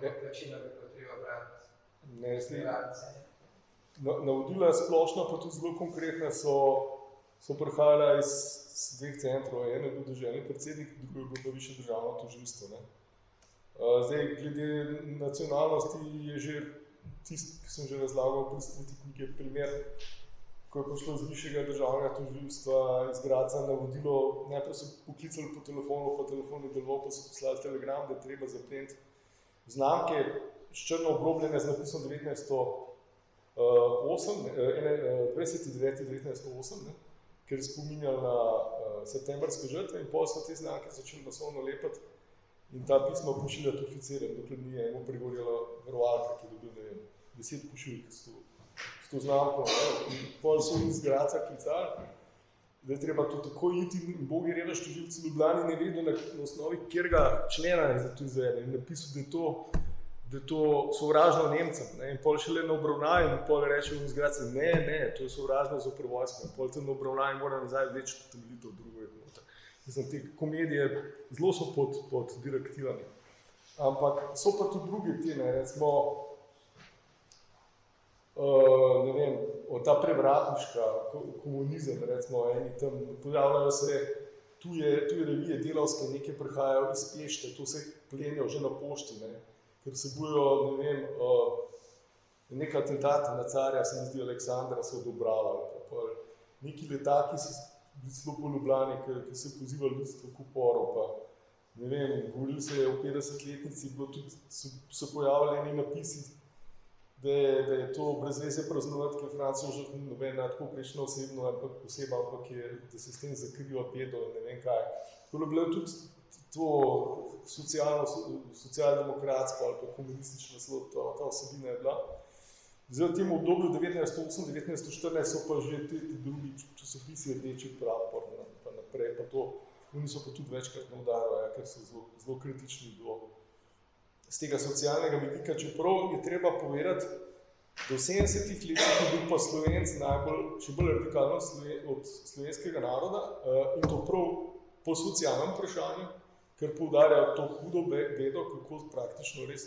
Večina bi pa treba brati relance. Navodila splošno, pa tudi zelo konkretna so prihajala iz dveh centrov. En je bil državni predsednik, drugo je bilo pa višje državno tožilstvo. Zdaj, glede nacionalnosti je že tisti, ki sem že razlagal v predstavitvi knjige, primer, ko je prišlo z višjega državnega tožilstva iz Gradca navodilo, najprej so poklicali po telefonu, pa telefon je deloval, pa so poslali telegram, da je treba zapleniti znamke s črno obrobljene z napisom 20.9.1908, ker je spominjal na septembrske žrtve in potem so te znamke začeli masovno lepati in ta pisma pošiljati oficirjem, dokler ni eno pregorjala varovalka, ki je dobil, ne vem, 10 pošiljk s to znamko. Potem so iz Gradca klicali, da je treba to tako iti in Bogi revež tožilci v Ljubljani ne vedo na osnovi katerega člena je za to izvedel in napisal, da je to sovražno Nemcem. Ne? In pol šele na obravnavi in pol reče v Gradcu, ne, to je sovražno zoper vojsko. In pol tam na obravnavi mora nazaj vleči temeljito drugo je noter. Mislim, te komedije zelo so pod direktivami. Ampak so pa tudi druge teme, recimo, ne vem, ta prevratniška komunizem, recimo, eni tam pojavljajo se tuje revije delavske, neke prihajajo iz Pešte, to se plenijo že na pošti, ne, ker vsebujejo, ne vem, neka atentata na carja, se mi zdi Aleksandra, so odobravali, pa neki letaki so bili celo po Ljubljani, ki so pozivali ljudstvo k uporu, pa ne vem, govorili se je o 50-letnici, so pojavljali eni napisi, da je to brez veze praznovati, ker Francija že nobena tako prejšnja oseba, ampak da se s tem zakriva pedo in ne vem kaj. Tako da bilo tudi to socialdemokratsko ali pa komunistično zelo ta vsebina je bila. Zdaj, v tem obdobju 1908-1914 so pa že ti drugi časopisi Rdeči prapor, pa naprej, pa to, oni so pa tudi večkrat naudarjali, ker so zelo kritični z tega socialnega vidika, čeprav je treba povedati, do 70-ih letih je bil pa Slovenc še bolj radikalno od slovenskega naroda in to prav po socialnem vprašanju, ker poudarjajo to hudo bedo, kako praktično res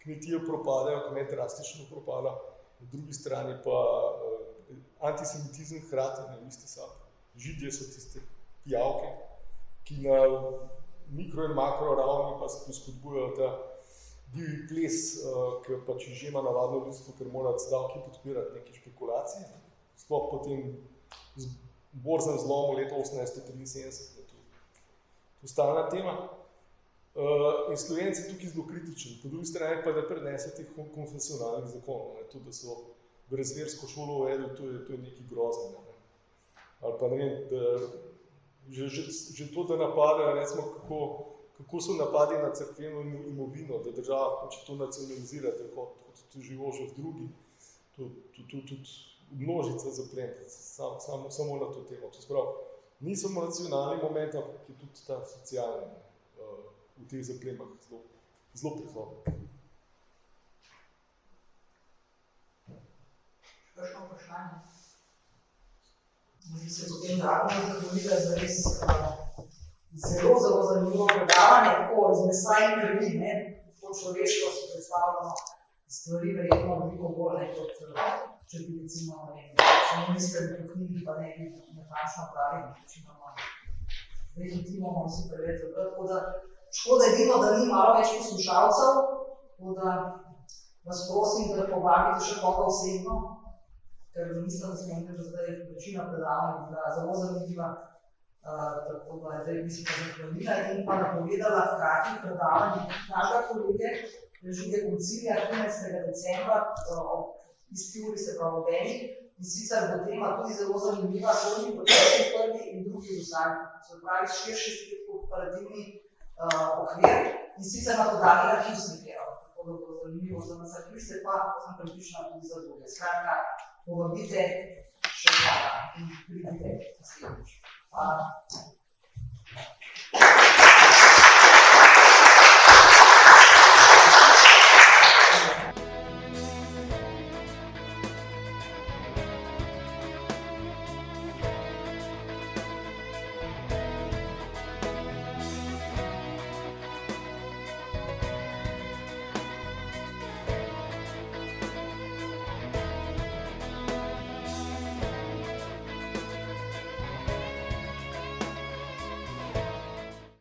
kmetije propadajo, kmet drastično propada, v drugi strani pa antisemitizem hkrati na isti sapi. Židje so tiste pijavke, ki na mikro in makro ravni pa se spodbujajo ta divji ples, ki pač izžema navadno ljudstvo, ker mora z davki podpirati neke špekulacije. Sploh potem z borznem zlomu leta 1873 je to stalna tema. In Slovenci tukaj zelo kritični, po drugi strani pa da prenese teh konfesionalnih zakonov, to, da so brezversko šolo uvedli, to je nekaj groznega. Ali pa ne vem, da že to, da napadajo, recimo, kako so napadi na cerkveno imovino, da država hoče to nacionalizirati, da kot to živo že v drugi, to tudi množica zaplem, samo na to temo. To sprav, ni samo nacionalni moment, ampak je tudi ta socialni v teh zaplemah zelo prizoren. Kakšno vprašanje? Zdaj se potem drago zadovoljila za res zelo zanimivo predavanje, tako iz mesa in krvi, po človeško si predstavljamo stvari verjetno veliko bolj, kot če bi recimo, samo mislili po knjigi, pa ne bi natančno pravili, legitimamo vsi preveč zaprati, tako da škoda edino, da ni malo več poslušalcev, tako da vas prosim, da povabite še koga osebno, ker mislim, da smo imeli zdaj večina predavanja bila zelo zanimiva, tako da zdaj bi se pa zahvalila in pa napovedala hkrati predavanje našega kolege, Žige Koncilija 13. decembra iz Pjuri, se pravi v Beni, in sicer bo tema tudi zelo zanimiva, sodni procesi prvi in drugi v zadnji, se pravi širši komparativni okvir in sicer na podlagi arhivskih delov, tako da bo zanimivo za nas arhiviste, pa sem pripričana tudi za druge. Skratka, povabite še hvala in pridite naslednjič. Hvala.